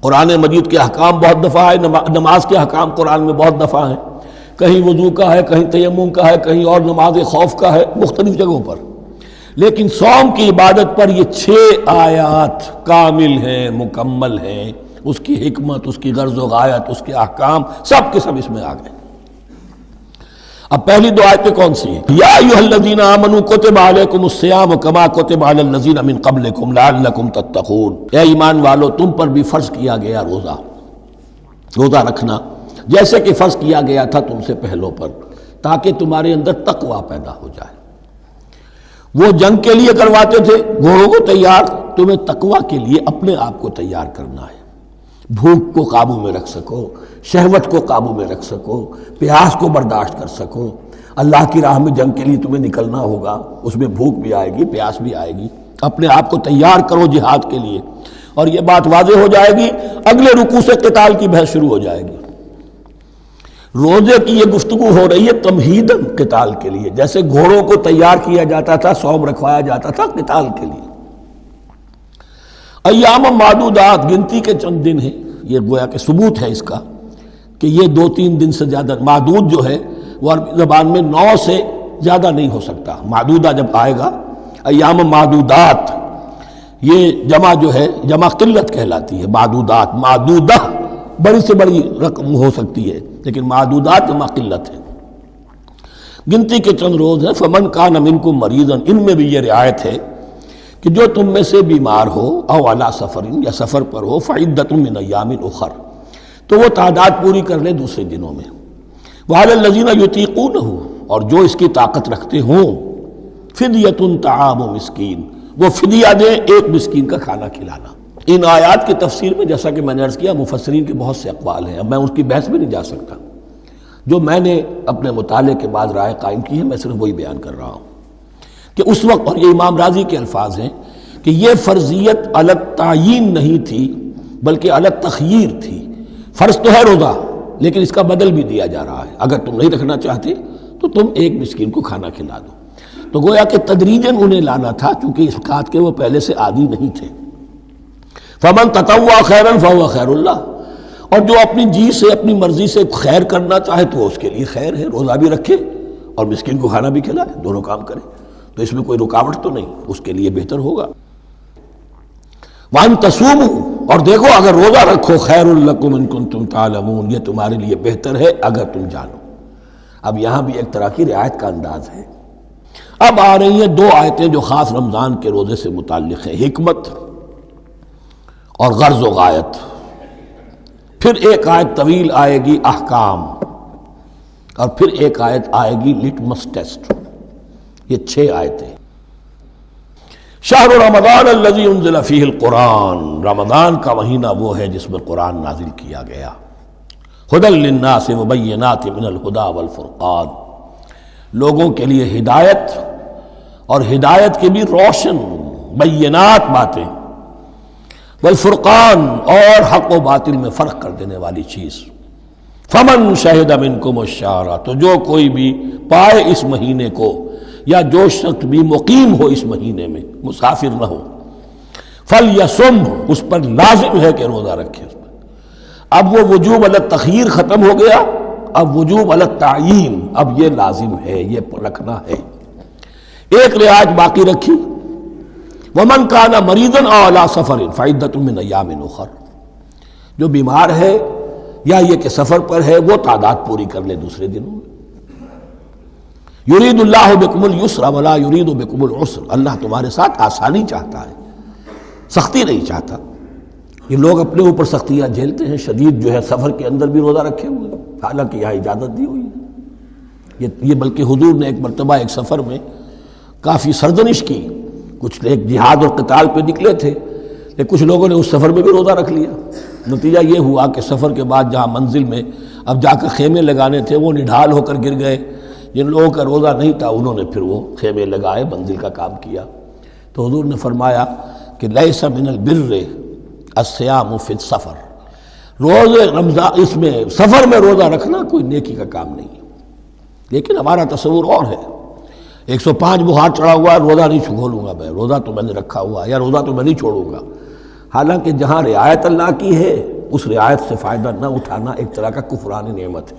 قرآن مجید کے احکام بہت دفعہ ہے، نماز کے احکام قرآن میں بہت دفعہ ہیں، کہیں وضو کا ہے، کہیں تیمم کا ہے، کہیں اور نماز خوف کا ہے، مختلف جگہوں پر، لیکن صوم کی عبادت پر یہ 6 آیات کامل ہیں، مکمل ہیں، اس کی حکمت، اس کی غرض و غایت، اس کے احکام سب کے سب اس میں آ گئے۔ اب پہلی 2 آیتیں کون سی ہیں؟ یا ایھا الذین آمنوا کتب علیکم الصیام کما کتب علی الذین من قبلکم لعلکم تتقون، اے ایمان والو تم پر بھی فرض کیا گیا روزہ رکھنا جیسے کہ فرض کیا گیا تھا تم سے پہلوں پر، تاکہ تمہارے اندر تقویٰ پیدا ہو جائے۔ وہ جنگ کے لیے کرواتے تھے گھوڑوں کو تیار، تمہیں تقویٰ کے لیے اپنے آپ کو تیار کرنا ہے، بھوک کو قابو میں رکھ سکو، شہوت کو قابو میں رکھ سکو، پیاس کو برداشت کر سکو۔ اللہ کی راہ میں جنگ کے لیے تمہیں نکلنا ہوگا، اس میں بھوک بھی آئے گی، پیاس بھی آئے گی، اپنے آپ کو تیار کرو جہاد کے لیے۔ اور یہ بات واضح ہو جائے گی، اگلے رکوع سے قتال کی بحث شروع ہو جائے گی۔ روزے کی یہ گفتگو ہو رہی ہے تمہیداً قتال کے لیے، جیسے گھوڑوں کو تیار کیا جاتا تھا، صوم رکھوایا جاتا تھا قتال کے لیے۔ ایام معدودات، گنتی کے چند دن ہیں، یہ گویا کہ ثبوت ہے اس کا کہ یہ 2-3 دن سے زیادہ، معدود جو ہے وہ عربی زبان میں 9 سے زیادہ نہیں ہو سکتا۔ معدودہ جب آئے گا، ایام معدودات، یہ جمع جو ہے جمع قلت کہلاتی ہے۔ معدودات، معدودہ بڑی سے بڑی رقم ہو سکتی ہے، لیکن معدودات جمع قلت ہے۔ گنتی کے چند روز ہیں۔ فمن کان منکم مریضا، ان میں بھی یہ رعایت ہے کہ جو تم میں سے بیمار ہو، او علی سفر، یا سفر پر ہو، فعدۃ من ایام اخر، تو وہ تعداد پوری کر لے دوسرے دنوں میں۔ وعلی الذین یطیقونہ، اور جو اس کی طاقت رکھتے ہوں، فدیۃ طعام مسکین، وہ فدیہ دیں 1 مسکین کا کھانا کھلانا۔ ان آیات کی تفسیر میں جیسا کہ میں نے عرض کیا مفسرین کے بہت سے اقوال ہیں، اب میں اس کی بحث بھی نہیں جا سکتا، جو میں نے اپنے مطالعے کے بعد رائے قائم کی ہے میں صرف وہی بیان کر رہا ہوں کہ اس وقت، اور یہ امام راضی کے الفاظ ہیں کہ یہ فرضیت الگ تعیین نہیں تھی بلکہ الگ تخییر تھی۔ فرض تو ہے روزہ، لیکن اس کا بدل بھی دیا جا رہا ہے، اگر تم نہیں رکھنا چاہتے تو تم 1 مسکین کو کھانا کھلا دو۔ تو گویا کہ تدریجاً انہیں لانا تھا، چونکہ اس بات کے وہ پہلے سے عادی نہیں تھے۔ فمن تطوع خیرا فهو خیر اللہ، اور جو اپنی جی سے، اپنی مرضی سے خیر کرنا چاہے تو اس کے لیے خیر ہے، روزہ بھی رکھے اور مسکین کو کھانا بھی کھلائے، دونوں کام کرے، تو اس میں کوئی رکاوٹ تو نہیں، اس کے لیے بہتر ہوگا۔ وَأَن تَصُومُوا، اور دیکھو اگر روزہ رکھو، خیر لکم ان کنتم تعلمون، یہ تمہارے لیے بہتر ہے اگر تم جانو۔ اب یہاں بھی ایک طرح کی رعایت کا انداز ہے۔ اب آ رہی ہیں 2 آیتیں جو خاص رمضان کے روزے سے متعلق ہیں، حکمت اور غرض و غایت۔ پھر ایک آیت طویل آئے گی احکام، اور پھر ایک آیت آئے گی لٹمس ٹیسٹ۔ یہ 6 آیتیں۔ شہر رمضان الذی انزل فیہ القرآن، رمضان کا مہینہ وہ ہے جس میں قرآن نازل کیا گیا۔ ہدی للناس وبینات من الہدی والفرقان، لوگوں کے لیے ہدایت اور ہدایت کی بھی روشن بینات باتیں، والفرقان اور حق و باطل میں فرق کر دینے والی چیز۔ فمن شہد منکم الشہر، تو جو کوئی بھی پائے اس مہینے کو، یا جو شخص بھی مقیم ہو اس مہینے میں، مسافر نہ ہو، فلیصم، اس پر لازم ہے کہ روزہ رکھے۔ اب وہ وجوب علی التخییر ختم ہو گیا، اب وجوب علی التعیین، اب یہ لازم ہے، یہ رکھنا ہے۔ ایک رعایت باقی رکھی، ومن کان مریضا او علی سفر فعدۃ من ایام اخر، جو بیمار ہے یا یہ کہ سفر پر ہے وہ تعداد پوری کر لے دوسرے دنوں میں۔ یرید اللہ بکم الیسر ولا یرید بکم العسر، اللہ تمہارے ساتھ آسانی چاہتا ہے، سختی نہیں چاہتا۔ یہ لوگ اپنے اوپر سختیاں جھیلتے ہیں، شدید جو ہے سفر کے اندر بھی روزہ رکھے ہوئے، حالانکہ یہاں اجازت دی ہوئی ہے۔ یہ بلکہ حضور نے ایک مرتبہ ایک سفر میں کافی سرزنش کی، کچھ ایک جہاد اور قتال پہ نکلے تھے، لیکن کچھ لوگوں نے اس سفر میں بھی روزہ رکھ لیا۔ نتیجہ یہ ہوا کہ سفر کے بعد جہاں منزل میں اب جا کر خیمے لگانے تھے وہ نڈھال ہو کر گر گئے۔ جن لوگوں کا روزہ نہیں تھا انہوں نے پھر وہ خیمے لگائے، منزل کا کام کیا۔ تو حضور نے فرمایا کہ لیس من البر الصیام فی السفر، روزے رمضان اس میں سفر میں روزہ رکھنا کوئی نیکی کا کام نہیں ہے۔ لیکن ہمارا تصور اور ہے، 105 بخار چڑھا ہوا ہے، روزہ نہیں کھولوں گا میں، روزہ تو میں نے رکھا ہوا ہے، یا روزہ تو میں نہیں چھوڑوں گا۔ حالانکہ جہاں رعایت اللہ کی ہے اس رعایت سے فائدہ نہ اٹھانا ایک طرح کا کفران نعمت ہے۔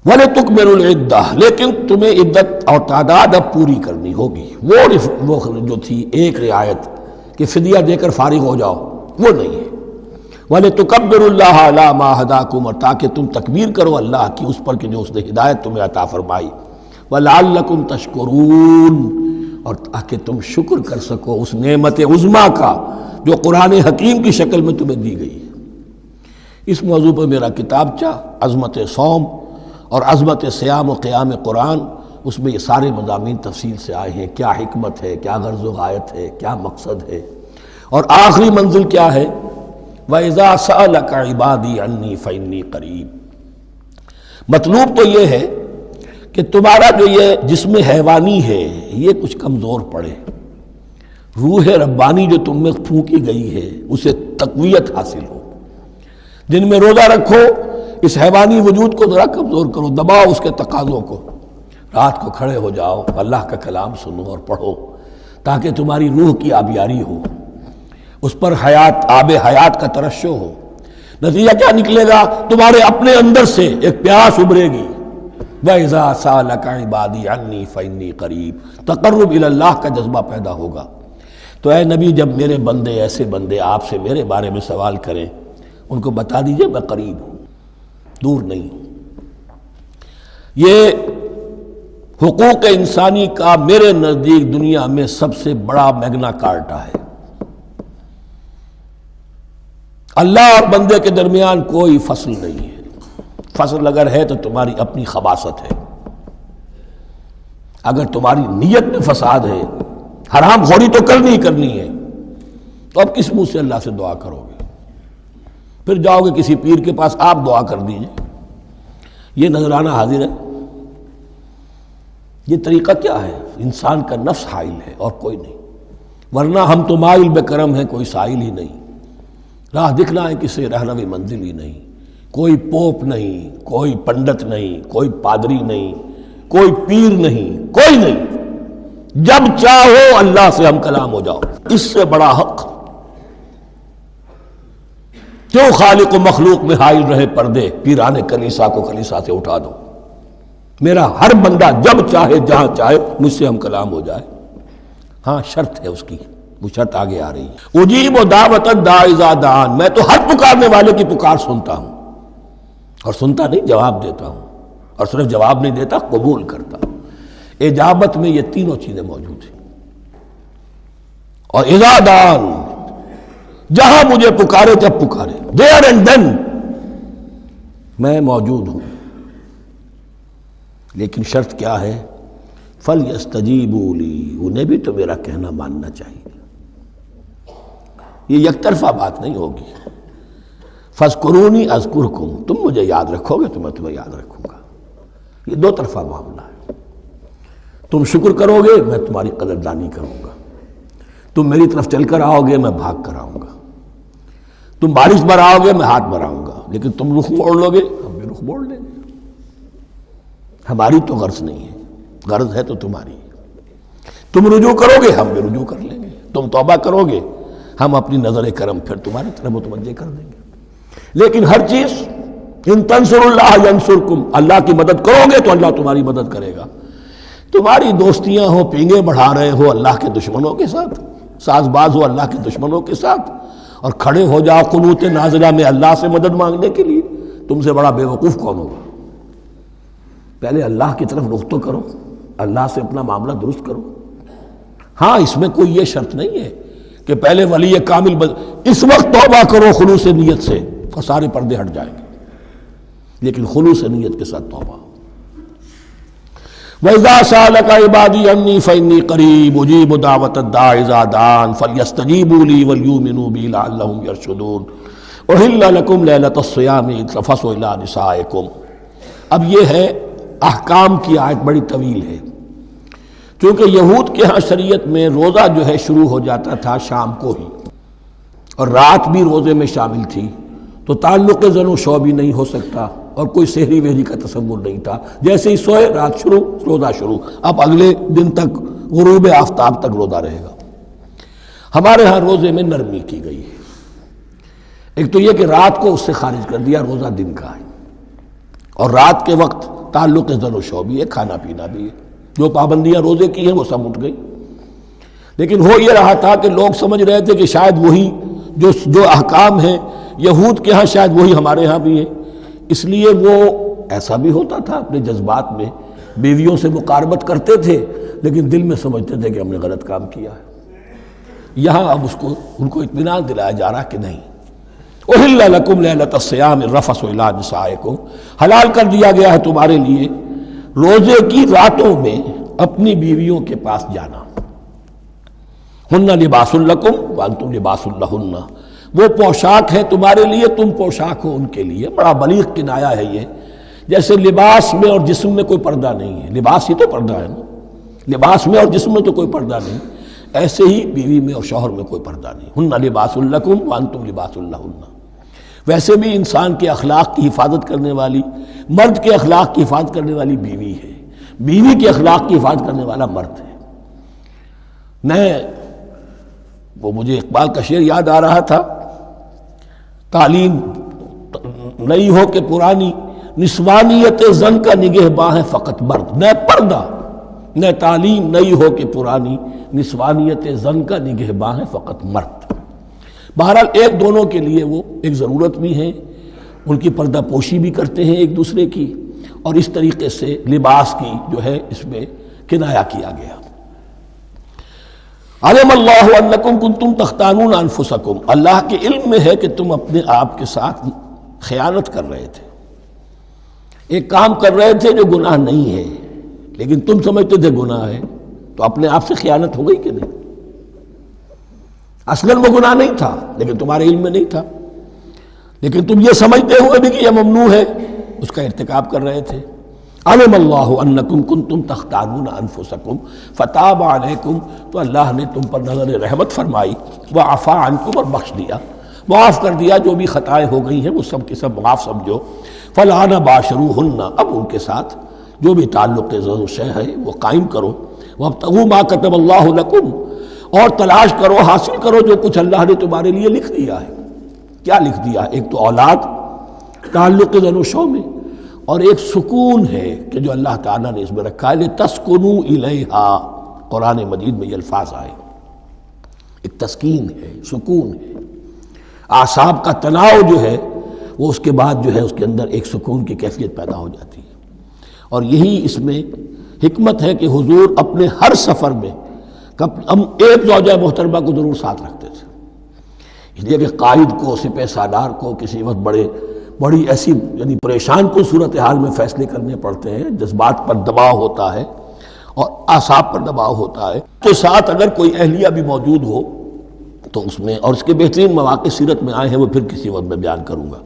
وَلِتُكْمِلُوا الْعِدَّةَ، لیکن تمہیں عدت اور تعداد اب پوری کرنی ہوگی۔ وہ جو تھی ایک رعایت کہ فدیہ دے کر فارغ ہو جاؤ، وہ نہیں ہے۔ وَلِتُكَبِّرُوا اللَّهَ عَلَىٰ مَا هَدَاكُمْ، اور تاکہ تم تکبیر کرو اللہ کی اس پر کہ جو اس نے ہدایت تمہیں عطا فرمائی۔ وَلَعَلَّكُمْ تَشْكُرُونَ، اور تاکہ تم شکر کر سکو اس نعمت عظمیٰ کا جو قرآن حکیم کی شکل میں تمہیں دی گئی ہے۔ اس موضوع پر میرا کتابچہ عظمت صوم اور عظمت صیام و قیام قرآن، اس میں یہ سارے مضامین تفصیل سے آئے ہیں، کیا حکمت ہے، کیا غرض و غایت ہے، کیا مقصد ہے، اور آخری منزل کیا ہے، وَإِذَا سَأَلَكَ عِبَادِي عَنِّي فَإِنِّي قَرِيبٌ۔ مطلوب تو یہ ہے کہ تمہارا جو یہ جسم حیوانی ہے یہ کچھ کمزور پڑے، روح ربانی جو تم میں پھونکی گئی ہے اسے تقویت حاصل ہو۔ دن میں روزہ رکھو، اس حیوانی وجود کو ذرا کمزور کرو، دباؤ اس کے تقاضوں کو، رات کو کھڑے ہو جاؤ، اللہ کا کلام سنو اور پڑھو، تاکہ تمہاری روح کی آبیاری ہو، اس پر حیات، آب حیات کا ترشح ہو۔ نتیجہ کیا نکلے گا؟ تمہارے اپنے اندر سے ایک پیاس ابھرے گی، وَإِذَا سَأَلَكَ عِبَادِي عَنِّي فَإِنِّي قَرِيبٌ، تقرب الی اللہ کا جذبہ پیدا ہوگا۔ تو اے نبی، جب میرے بندے، ایسے بندے آپ سے میرے بارے میں سوال کریں، ان کو بتا دیجئے میں قریب ہوں، دور نہیں ہوں۔ یہ حقوق انسانی کا میرے نزدیک دنیا میں سب سے بڑا میگنا کارٹا ہے۔ اللہ اور بندے کے درمیان کوئی فصل نہیں ہے، فصل اگر ہے تو تمہاری اپنی خباثت ہے۔ اگر تمہاری نیت میں فساد ہے، حرام خوری تو کرنی ہی کرنی ہے، تو اب کس منہ سے اللہ سے دعا کرو گے؟ پھر جاؤ گے کسی پیر کے پاس، آپ دعا کر دیجئے، یہ نذرانہ حاضر ہے۔ یہ طریقہ کیا ہے؟ انسان کا نفس حائل ہے اور کوئی نہیں، ورنہ ہم تو مائل بے کرم ہیں، کوئی سائل ہی نہیں، راہ دکھنا ہے کسی رہنوی منزل ہی نہیں، کوئی پوپ نہیں، کوئی پنڈت نہیں، کوئی پادری نہیں، کوئی پیر نہیں، کوئی نہیں، جب چاہو اللہ سے ہم کلام ہو جاؤ۔ اس سے بڑا حق کیوں خالق و مخلوق میں حائل رہے پردے؟ پیران کلیسا کو کلیسا سے اٹھا دو، میرا ہر بندہ جب چاہے جہاں چاہے مجھ سے ہم کلام ہو جائے۔ ہاں شرط ہے اس کی، وہ شرط آگے آ رہی ہے، اجیب دعوت الداعی اذا دعان، میں تو ہر پکارنے والے کی پکار سنتا ہوں، اور سنتا نہیں جواب دیتا ہوں، اور صرف جواب نہیں دیتا، قبول کرتا ہوں۔ اجابت میں یہ تینوں چیزیں موجود ہیں۔ اور اذا دعان، جہاں مجھے پکارے جب پکارے، there and then میں موجود ہوں۔ لیکن شرط کیا ہے؟ فَلْيَسْتَجِيبُوا لِي، انہیں بھی تو میرا کہنا ماننا چاہیے، یہ یک طرفہ بات نہیں ہوگی۔ فاذکرونی اذکرکم، تم مجھے یاد رکھو گے تو میں تمہیں یاد رکھوں گا۔ یہ دو طرفہ معاملہ ہے، تم شکر کرو گے میں تمہاری قدردانی کروں گا، تم میری طرف چل کر آؤ گے میں بھاگ کر آؤں گا، تم بارش بڑھاؤ گے میں ہاتھ بڑھاؤں گا، لیکن تم رخ موڑ لو گے ہم بھی رخ موڑ لیں گے۔ ہماری تو غرض نہیں ہے، غرض ہے تو تمہاری، تم رجوع کرو گے ہم بھی رجوع کر لیں گے، تم توبہ کرو گے ہم اپنی نظر کرم پھر تمہاری طرف متوجہ کر دیں گے۔ لیکن ہر چیز ان تنصروا اللہ ینصرکم، اللہ کی مدد کرو گے تو اللہ تمہاری مدد کرے گا۔ تمہاری دوستیاں ہو، پینگے بڑھا رہے ہو اللہ کے دشمنوں کے ساتھ، ساز باز ہو اللہ کے دشمنوں کے ساتھ، اور کھڑے ہو جاؤ قنوت نازلہ میں اللہ سے مدد مانگنے کے لیے، تم سے بڑا بے وقوف کون ہوگا؟ پہلے اللہ کی طرف رخ تو کرو، اللہ سے اپنا معاملہ درست کرو۔ ہاں اس میں کوئی یہ شرط نہیں ہے کہ پہلے ولی کامل اس وقت توبہ کرو خلوص نیت سے اور سارے پردے ہٹ جائیں گے، لیکن خلوص نیت کے ساتھ توبہ۔ وَإِذَا سَأَلَكَ عِبَادِي عَنِّي فَإِنِّي قَرِيبٌ أُجِيبُ دَعْوَةَ الدَّاعِ إِذَا دَعَانِ فَلْيَسْتَجِيبُوا لِي وَلْيُؤْمِنُوا بِي لَعَلَّهُمْ يَرْشُدُونَ أُحِلَّ لَكُمْ لَيْلَةَ الصِّيَامِ الرَّفَثُ إِلَىٰ نِسَائِكُمْ۔ اب یہ ہے احکام کی آیت، بڑی طویل ہے، کیونکہ یہود کے ہاں شریعت میں روزہ جو ہے شروع ہو جاتا تھا شام کو ہی، اور رات بھی روزے میں شامل تھی، تو تعلق زن و شو بھی نہیں ہو سکتا، اور کوئی سحری وحری کا تصور نہیں تھا، جیسے ہی سوئے رات شروع روزہ شروع، اب اگلے دن تک غروب آفتاب تک روزہ رہے گا۔ ہمارے ہاں روزے میں نرمی کی گئی ہے، ایک تو یہ کہ رات کو اس سے خارج کر دیا، روزہ دن کا ہے، اور رات کے وقت تعلق زن و شو بھی ہے، کھانا پینا بھی ہے، جو پابندیاں روزے کی ہیں وہ سب اٹھ گئی۔ لیکن ہو یہ رہا تھا کہ لوگ سمجھ رہے تھے کہ شاید وہی جو احکام ہیں یہود کے ہاں شاید وہی ہمارے ہاں بھی ہیں، اس لیے وہ ایسا بھی ہوتا تھا اپنے جذبات میں بیویوں سے مقاربت کرتے تھے، لیکن دل میں سمجھتے تھے کہ ہم نے غلط کام کیا ہے۔ یہاں اب ان کو اطمینان دلایا جا رہا کہ نہیں، احل لکم لیلۃ الصیام الرفث الی نسائکم، حلال کر دیا گیا ہے تمہارے لیے روزے کی راتوں میں اپنی بیویوں کے پاس جانا۔ ہن لباس لکم وانتم لباس لہن، وہ پوشاک ہے تمہارے لیے، تم پوشاک ہو ان کے لیے۔ بڑا بلیغ کنایا ہے یہ، جیسے لباس میں اور جسم میں کوئی پردہ نہیں ہے، لباس ہی تو پردہ ہے نا، لباس میں اور جسم میں تو کوئی پردہ نہیں، ایسے ہی بیوی میں اور شوہر میں کوئی پردہ نہیں۔ ہن لباس لکم وانتم لباس لہن۔ ویسے بھی انسان کے اخلاق کی حفاظت کرنے والی، مرد کے اخلاق کی حفاظت کرنے والی بیوی ہے، بیوی کے اخلاق کی حفاظت کرنے والا مرد ہے۔ میں وہ مجھے اقبال کا شعر یاد آ رہا تھا، تعلیم نئی ہو کہ پرانی، نسوانیت زن کا نگہباں ہے فقط مرد، نہ پردہ نہ تعلیم نئی ہو کہ پرانی، نسوانیت زن کا نگہباں ہے فقط مرد۔ بہرحال ایک دونوں کے لیے وہ ایک ضرورت بھی ہے، ان کی پردہ پوشی بھی کرتے ہیں ایک دوسرے کی، اور اس طریقے سے لباس کی جو ہے اس میں کنایا کیا گیا۔ علم اللہ انکم کنتم تختانون انفسکم، اللہ کے علم میں ہے کہ تم اپنے آپ کے ساتھ خیانت کر رہے تھے، ایک کام کر رہے تھے جو گناہ نہیں ہے، لیکن تم سمجھتے تھے گناہ ہے، تو اپنے آپ سے خیانت ہو گئی کہ نہیں؟ اصلاً وہ گناہ نہیں تھا لیکن تمہارے علم میں نہیں تھا، لیکن تم یہ سمجھتے ہوئے بھی کہ یہ ممنوع ہے اس کا ارتکاب کر رہے تھے۔ علم اللہ انکم کنتم تختانون انفسکم فتاب علیکم، تو اللہ نے تم پر نظر رحمت فرمائی، وعفا عنکم، اور بخش دیا، معاف کر دیا، جو بھی خطائیں ہو گئی ہیں وہ سب کے سب معاف سمجھو۔ فالآن باشروہن، اب ان کے ساتھ جو بھی تعلق زن و شے ہے وہ قائم کرو، وابتغوا ما کتب اللہ لکم، اور تلاش کرو، حاصل کرو جو کچھ اللہ نے تمہارے لیے لکھ دیا ہے۔ کیا لکھ دیا؟ ایک تو اولاد تعلق زن و شو میں، اور ایک سکون ہے کہ جو اللہ تعالیٰ نے اس میں رکھا ہے، لِتَسْكُنُوا إِلَيْهَا، قرآن مجید میں یہ الفاظ آئے، ایک تسکین ہے، سکون ہے، اعصاب کا تناؤ جو ہے وہ اس کے بعد جو ہے اس کے اندر ایک سکون کی کیفیت پیدا ہو جاتی ہے۔ اور یہی اس میں حکمت ہے کہ حضور اپنے ہر سفر میں ہم ایک زوجہ محترمہ کو ضرور ساتھ رکھتے تھے، اس لیے کہ قائد کو، سپہ سالار کو کسی وقت بڑی ایسی یعنی پریشان کن صورتحال میں فیصلے کرنے پڑتے ہیں، جذبات پر دباؤ ہوتا ہے اور اعصاب پر دباؤ ہوتا ہے، تو ساتھ اگر کوئی اہلیہ بھی موجود ہو تو اس میں، اور اس کے بہترین مواقع سیرت میں آئے ہیں، وہ پھر کسی وقت میں بیان کروں گا۔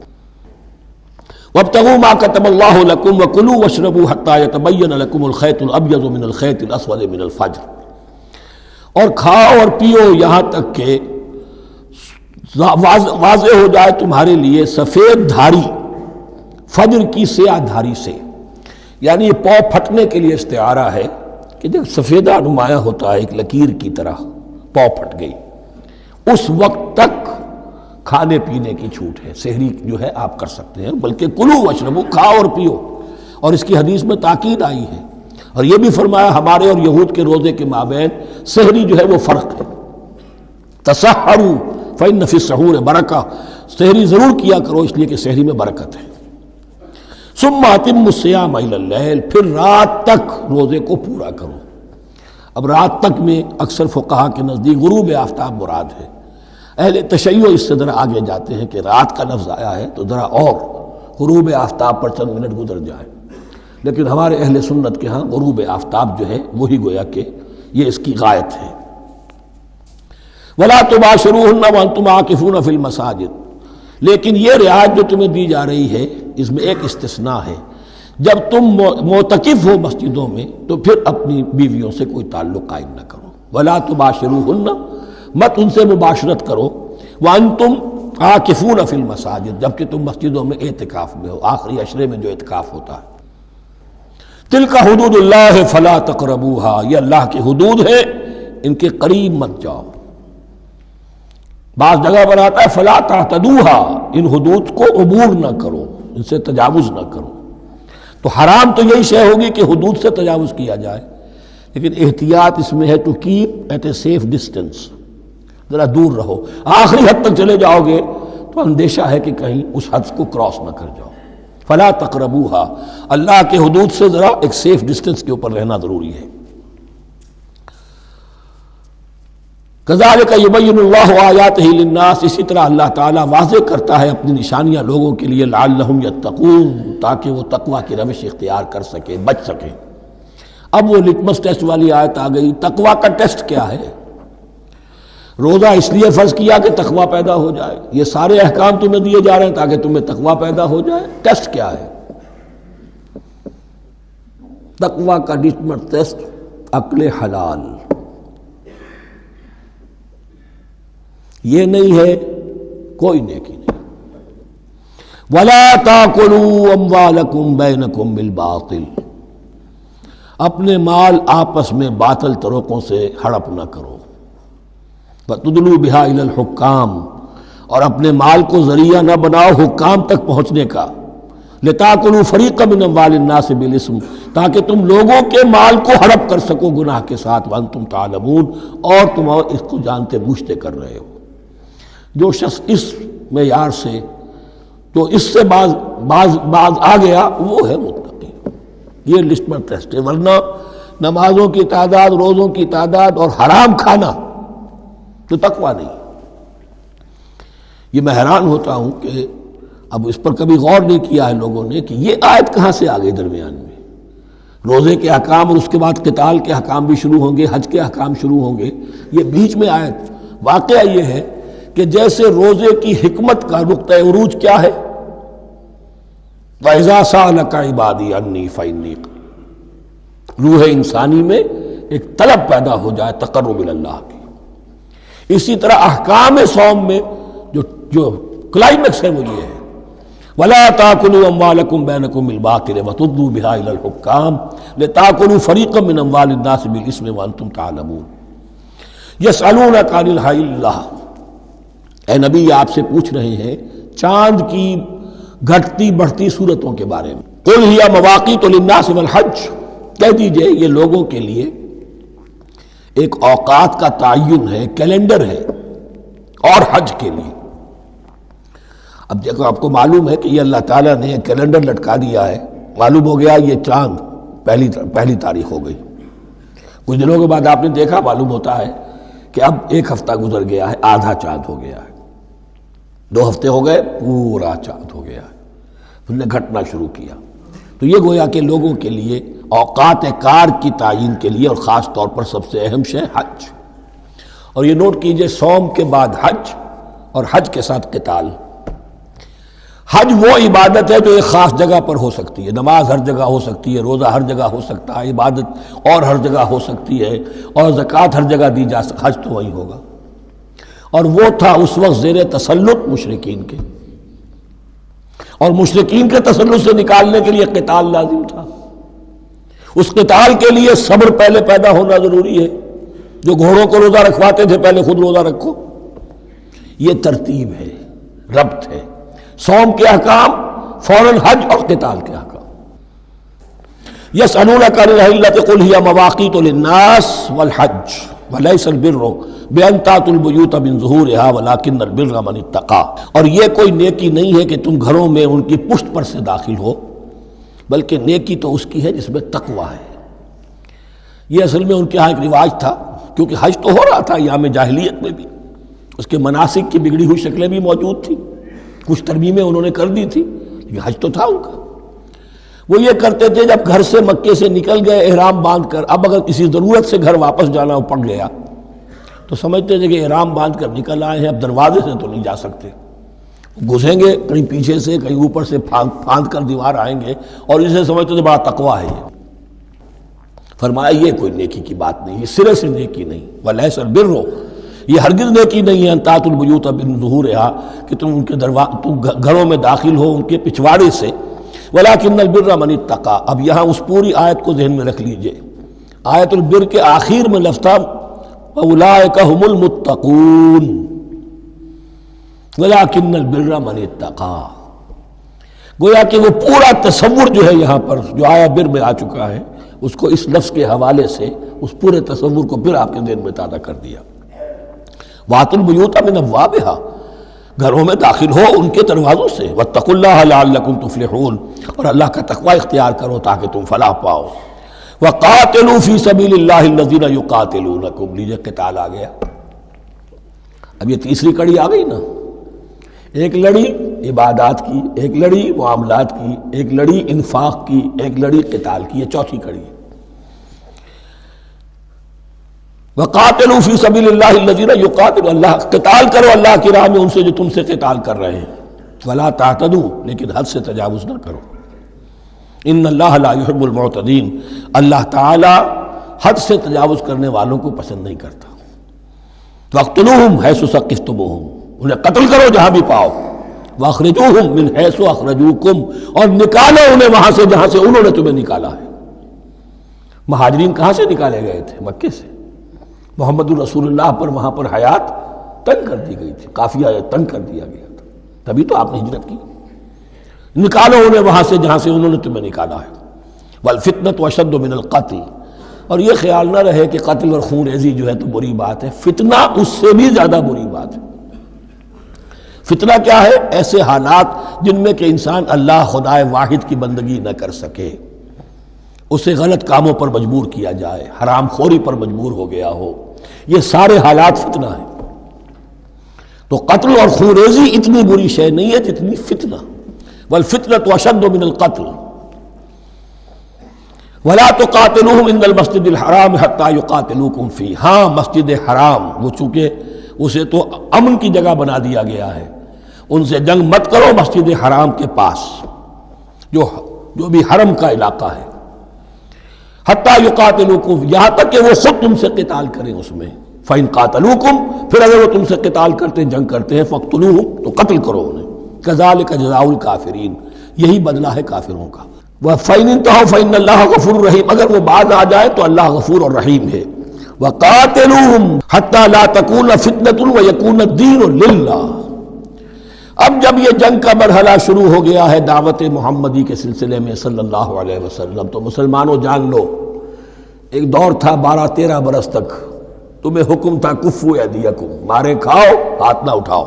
وابتغوا ما كتب الله لكم وكلوا واشربوا حتى يتبين لكم الخيط الابيض من الخيط الاسود من الفجر، اور کھاؤ اور پیو یہاں تک کہ واضح ہو جائے تمہارے لیے سفید دھاری فجر کی سیاہ دھاری سے، یعنی یہ پاؤ پھٹنے کے لیے استعارہ ہے کہ جب سفیدہ نمایاں ہوتا ہے ایک لکیر کی طرح، پاؤ پھٹ گئی، اس وقت تک کھانے پینے کی چھوٹ ہے، سحری جو ہے آپ کر سکتے ہیں، بلکہ کلو واشربو، کھاؤ اور پیو، اور اس کی حدیث میں تاکید آئی ہے، اور یہ بھی فرمایا ہمارے اور یہود کے روزے کے مابین سحری جو ہے وہ فرق ہے، تسحروا فإن فی السحور برکہ، سحری ضرور کیا کرو اس لیے کہ سحری میں برکت ہے۔ ثم اتموا الصیام الی اللیل، پھر رات تک روزے کو پورا کرو۔ اب رات تک میں اکثر فقہا کے نزدیک غروب آفتاب مراد ہے، اہل تشیع اس سے ذرا آگے جاتے ہیں کہ رات کا لفظ آیا ہے تو ذرا اور غروب آفتاب پر چند منٹ گزر جائے، لیکن ہمارے اہل سنت کے ہاں غروب آفتاب جو ہے وہی گویا کہ یہ اس کی غایت ہے۔ وَلَا تُبَاشِرُوهُنَّ وَأَنْتُمْ عَاكِفُونَ فِي الْمَسَاجِدِ، لیکن یہ رعایت جو تمہیں دی جا رہی ہے اس میں ایک استثناء ہے، جب تم معتکف ہو مسجدوں میں تو پھر اپنی بیویوں سے کوئی تعلق قائم نہ کرو۔ وَلَا تُبَاشِرُوهُنَّ، مت ان سے مباشرت کرو، وَأَنْتُمْ عَاكِفُونَ فِي الْمَسَاجِدِ، جبکہ تم مسجدوں میں اعتکاف میں ہو، آخری عشرے میں جو اعتکاف ہوتا ہے۔ تِلْكَ حُدُودُ اللَّهِ فَلَا تَقْرَبُوهَا، یہ اللہ کی حدود ہے، ان کے قریب مت جاؤ۔ بعض جگہ پر آتا ہے فَلَا تَعْتَدُوهَا، ان حدود کو عبور نہ کرو، ان سے تجاوز نہ کرو۔ تو حرام تو یہی شے ہوگی کہ حدود سے تجاوز کیا جائے، لیکن احتیاط اس میں ہے to keep at a safe distance, ذرا دور رہو، آخری حد تک چلے جاؤ گے تو اندیشہ ہے کہ کہیں اس حد کو کراس نہ کر جاؤ۔ فَلَا تَقْرَبُوهَا، اللہ کے حدود سے ذرا ایک سیف ڈسٹینس کے اوپر رہنا ضروری ہے۔ كَذَلِكَ يُبَيِّنُ اللَّهُ آيَاتِهِ لِلنَّاسِ، اسی طرح اللہ تعالیٰ واضح کرتا ہے اپنی نشانیاں لوگوں کے لیے، لعلہم یتقون، تاکہ وہ تقوی کی روش اختیار کر سکے، بچ سکے۔ اب وہ لٹمس ٹیسٹ والی آیت آ گئی، تقوی کا ٹیسٹ کیا ہے؟ روزہ اس لیے فرض کیا کہ تقوی پیدا ہو جائے، یہ سارے احکام تمہیں دیے جا رہے ہیں تاکہ تمہیں تقوی پیدا ہو جائے۔ ٹیسٹ کیا ہے؟ تقوی کا لٹمس ٹیسٹ عقل حلال، یہ نہیں ہے کوئی نیکی نہیں۔ وَلَا تَأْكُلُوا أَمْوَالَكُمْ بَيْنَكُمْ بِالْبَاطِلِ، اپنے مال آپس میں باطل طریقوں سے ہڑپ نہ کرو۔ وَتُدْلُوا بِهَا إِلَى الْحُكَّامِ، اور اپنے مال کو ذریعہ نہ بناؤ حکام تک پہنچنے کا، لِتَأْكُلُوا فَرِيقًا مِنْ أَمْوَالِ النَّاسِ بِالْإِثْمِ، تاکہ تم لوگوں کے مال کو ہڑپ کر سکو گناہ کے ساتھ، وَأَنْتُمْ تَعْلَمُونَ، اور تم اس کو جانتے بوجھتے کر رہے ہو۔ جو شخص اس معیار سے تو اس سے باز آ گیا وہ ہے متقی، یہ لسٹ میں ٹیسٹ ہے۔ ورنہ نمازوں کی تعداد، روزوں کی تعداد اور حرام کھانا تو تقویٰ نہیں۔ یہ میں حیران ہوتا ہوں کہ اب اس پر کبھی غور نہیں کیا ہے لوگوں نے کہ یہ آیت کہاں سے آ گئی درمیان میں۔ روزے کے احکام اور اس کے بعد قتال کے احکام بھی شروع ہوں گے، حج کے احکام شروع ہوں گے، یہ بیچ میں آیت۔ واقعہ یہ ہے کہ جیسے روزے کی حکمت کا نقطہ عروج کیا ہے، وَإِذَا سَأَلَكَ عِبَادِي عَنِّي فَإِنِّي قَرِيبٌ، روح انسانی میں ایک طلب پیدا ہو جائے تقرب اللہ کی۔ اسی طرح احکام صوم میں جو کلائمیکس ہے وہ یہ ہے، وَلَا تَأْكُلُوا أَمْوَالَكُمْ بَيْنَكُمْ بِالْبَاطِلِ وَتُدْلُوا بِهَا إِلَى الْحُكَّامِ لِتَأْكُلُوا فَرِيقًا مِنْ أَمْوَالِ النَّاسِ بِالْإِثْمِ وَأَنْتُمْ تَعْلَمُونَ۔ يَسْأَلُونَكَ عَنِ الْحَيِّ اللَّهِ، اے نبی آپ سے پوچھ رہے ہیں چاند کی گھٹتی بڑھتی صورتوں کے بارے میں۔ قُلْ هِيَ مَوَاقِيتُ لِلنَّاسِ وَالْحَجِّ، کہہ دیجئے یہ لوگوں کے لیے ایک اوقات کا تعین ہے، کیلنڈر ہے، اور حج کے لیے۔ اب دیکھو آپ کو معلوم ہے کہ یہ اللہ تعالیٰ نے ایک کیلنڈر لٹکا دیا ہے، معلوم ہو گیا یہ چاند پہلی تاریخ ہو گئی، کچھ دنوں کے بعد آپ نے دیکھا معلوم ہوتا ہے کہ اب ایک ہفتہ گزر گیا ہے، آدھا چاند ہو گیا ہے، 2 ہفتے ہو گئے، پورا چاند ہو گیا ہے، پھر نے گھٹنا شروع کیا۔ تو یہ گویا کہ لوگوں کے لیے اوقات کار کی تعین کے لیے، اور خاص طور پر سب سے اہم شے حج۔ اور یہ نوٹ کیجئے، صوم کے بعد حج اور حج کے ساتھ قتال۔ حج وہ عبادت ہے جو ایک خاص جگہ پر ہو سکتی ہے، نماز ہر جگہ ہو سکتی ہے، روزہ ہر جگہ ہو سکتا ہے، عبادت اور ہر جگہ ہو سکتی ہے، اور زکوٰۃ ہر جگہ دی جا سکتی، حج تو وہی ہوگا۔ اور وہ تھا اس وقت زیر تسلط مشرکین کے، اور مشرکین کے تسلط سے نکالنے کے لیے قتال لازم تھا۔ اس قتال کے لیے صبر پہلے پیدا ہونا ضروری ہے۔ جو گھوڑوں کو روزہ رکھواتے تھے پہلے خود روزہ رکھو، یہ ترتیب ہے، ربط ہے۔ صوم کے احکام فوراً حج اور قتال کے احکام۔ یسألونک عن الأہلة قل هی مواقیت للناس والحج ولیس البر بأن تأتوا البیوت من ظہورها ولکن البر من اتقى۔ اور یہ کوئی نیکی نہیں ہے کہ تم گھروں میں ان کی پشت پر سے داخل ہو، بلکہ نیکی تو اس کی ہے جس میں تقوی ہے۔ یہ اصل میں ان کے ہاں ایک رواج تھا، کیونکہ حج تو ہو رہا تھا ایام جاہلیت میں بھی، اس کے مناسک کی بگڑی ہوئی شکلیں بھی موجود تھیں، کچھ ترمیمیں انہوں نے کر دی تھی، لیکن حج تو تھا ان کا۔ وہ یہ کرتے تھے جب گھر سے مکے سے نکل گئے احرام باندھ کر، اب اگر کسی ضرورت سے گھر واپس جانا پڑ گیا تو سمجھتے تھے کہ احرام باندھ کر نکل آئے ہیں، اب دروازے سے تو نہیں جا سکتے، گھسیں گے کہیں پیچھے سے کہیں اوپر سے پھاند کر دیوار آئیں گے، اور اسے سمجھتے تھے بڑا تقویٰ ہے۔ فرمایا یہ کوئی نیکی کی بات نہیں، یہ سرے سے نیکی نہیں۔ وَلَيْسَ الْبِرُّ، یہ ہرگز نیکی نہیں ہے، أَن تَأْتُوا الْبُيُوتَ مِن ظُهُورِهَا، کہ تم ان کے گھروں میں داخل ہو ان کے پچھواڑے سے، وَلَكِنَّ الْبِرَّ مَنِ اتَّقَىٰ۔ اب یہاں اس پوری آیت کو ذہن میں رکھ لیجئے، آیت البر کے آخر میں لفظ تھا وَأُولَٰئِكَ هُمُ الْمُتَّقُونَ وَلَكِنَّ الْبِرَّ مَنِ اتَّقَىٰ۔ گویا کہ وہ پورا تصور جو ہے یہاں پر جو آیا بر میں آ چکا ہے، اس کو اس لفظ کے حوالے سے اس پورے تصور کو پھر آپ کے ذہن میں تازہ کر دیا۔ وَأْتُوا الْبُيُوتَ مِنْ أَبْوَابِهَا، گھروں میں داخل ہو ان کے دروازوں سے، وَاتَّقُوا اللَّهَ لَعَلَّكُمْ تُفْلِحُونَ، اور اللہ کا تقوی اختیار کرو تاکہ تم فلاح پاؤ۔ وَقَاتِلُوا فِي سَبِيلِ اللَّهِ الَّذِينَ يُقَاتِلُونَكُمْ، لیجئے قتال آ گیا۔ اب یہ تیسری کڑی آ گئی نا، ایک لڑی عبادات کی، ایک لڑی معاملات کی، ایک لڑی انفاق کی، ایک لڑی قتال کی، یہ چوتھی کڑی ہے۔ وَقَاتِلُوا فِي سَبِيلِ اللَّهِ الَّذِينَ يُقَاتِلُونَ، اللہ قتال کرو اللہ کی راہ میں ان سے جو تم سے قتال کر رہے ہیں۔ وَلَا تَعْتَدُوا، لیکن حد سے تجاوز نہ کرو۔ إِنَّ اللَّهَ لَا يُحِبُّ الْمُعْتَدِينَ، اللہ تعالی حد سے تجاوز کرنے والوں کو پسند نہیں کرتا۔ وَاقْتُلُوهُمْ حَيْثُ ثَقِفْتُمُوهُمْ، انہیں قتل کرو جہاں بھی پاؤ۔ وَأَخْرِجُوهُمْ مِنْ حَيْثُ أَخْرَجُوكُمْ، اور نکالو انہیں وہاں سے جہاں سے انہوں نے تمہیں نکالا ہے۔ مہاجرین کہاں سے نکالے گئے تھے؟ مکے سے۔ محمد الرسول اللہ پر وہاں پر حیات تنگ کر دی گئی تھی، قافیہ تنگ کر دیا گیا تھا، تبھی تو آپ نے ہجرت کی۔ نکالو انہیں وہاں سے جہاں سے انہوں نے تمہیں نکالا ہے۔ وَالْفِتْنَةُ أَشَدُّ مِنَ الْقَتْلِ، اور یہ خیال نہ رہے کہ قتل اور خون ریزی جو ہے تو بری بات ہے، فتنہ اس سے بھی زیادہ بری بات ہے۔ فتنہ کیا ہے؟ ایسے حالات جن میں کہ انسان اللہ خدائے واحد کی بندگی نہ کر سکے، اسے غلط کاموں پر مجبور کیا جائے، حرام خوری پر مجبور ہو گیا ہو، یہ سارے حالات فتنہ ہیں۔ تو قتل اور خون ریزی اتنی بری شے نہیں ہے جتنی فتنہ۔ والفتنة أشد من القتل ولا تقاتلوهم عند المسجد الحرام حتى يقاتلوكم فيه، ہاں مسجد حرام وہ چونکہ اسے تو امن کی جگہ بنا دیا گیا ہے، ان سے جنگ مت کرو مسجد حرام کے پاس جو بھی حرم کا علاقہ ہے، حتیٰ یقاتلوکم، یہاں تک کہ وہ خود تم سے قتال کریں اس میں۔ فَإِن قَاتَلُوكُمْ، پھر اگر وہ تم سے قتال کرتے ہیں، جنگ کرتے ہیں، فَاقْتُلُوهُمْ، تو قتل کرو انہیں۔ كَذَلِكَ جَزَاءُ الْكَافِرِينَ، یہی بدلہ ہے کافروں کا۔ وَفَإِنِ انْتَهَوْا فَإِنَّ اللَّهَ غَفُورٌ رَحِيمٌ، اگر وہ باز آ جائے تو اللہ غفور اور رحیم ہے۔ وَقَاتِلُوهُمْ حَتَّى لَا تَكُونَ فِتْنَةٌ وَيَكُونَ الدِّينُ لِلَّهِ۔ اب جب یہ جنگ کا مرحلہ شروع ہو گیا ہے دعوت محمدی کے سلسلے میں صلی اللہ علیہ وسلم، تو مسلمانوں جان لو ایک دور تھا 12-13 برس تک تمہیں حکم تھا کفو ایدیکم، مارے کھاؤ ہاتھ نہ اٹھاؤ۔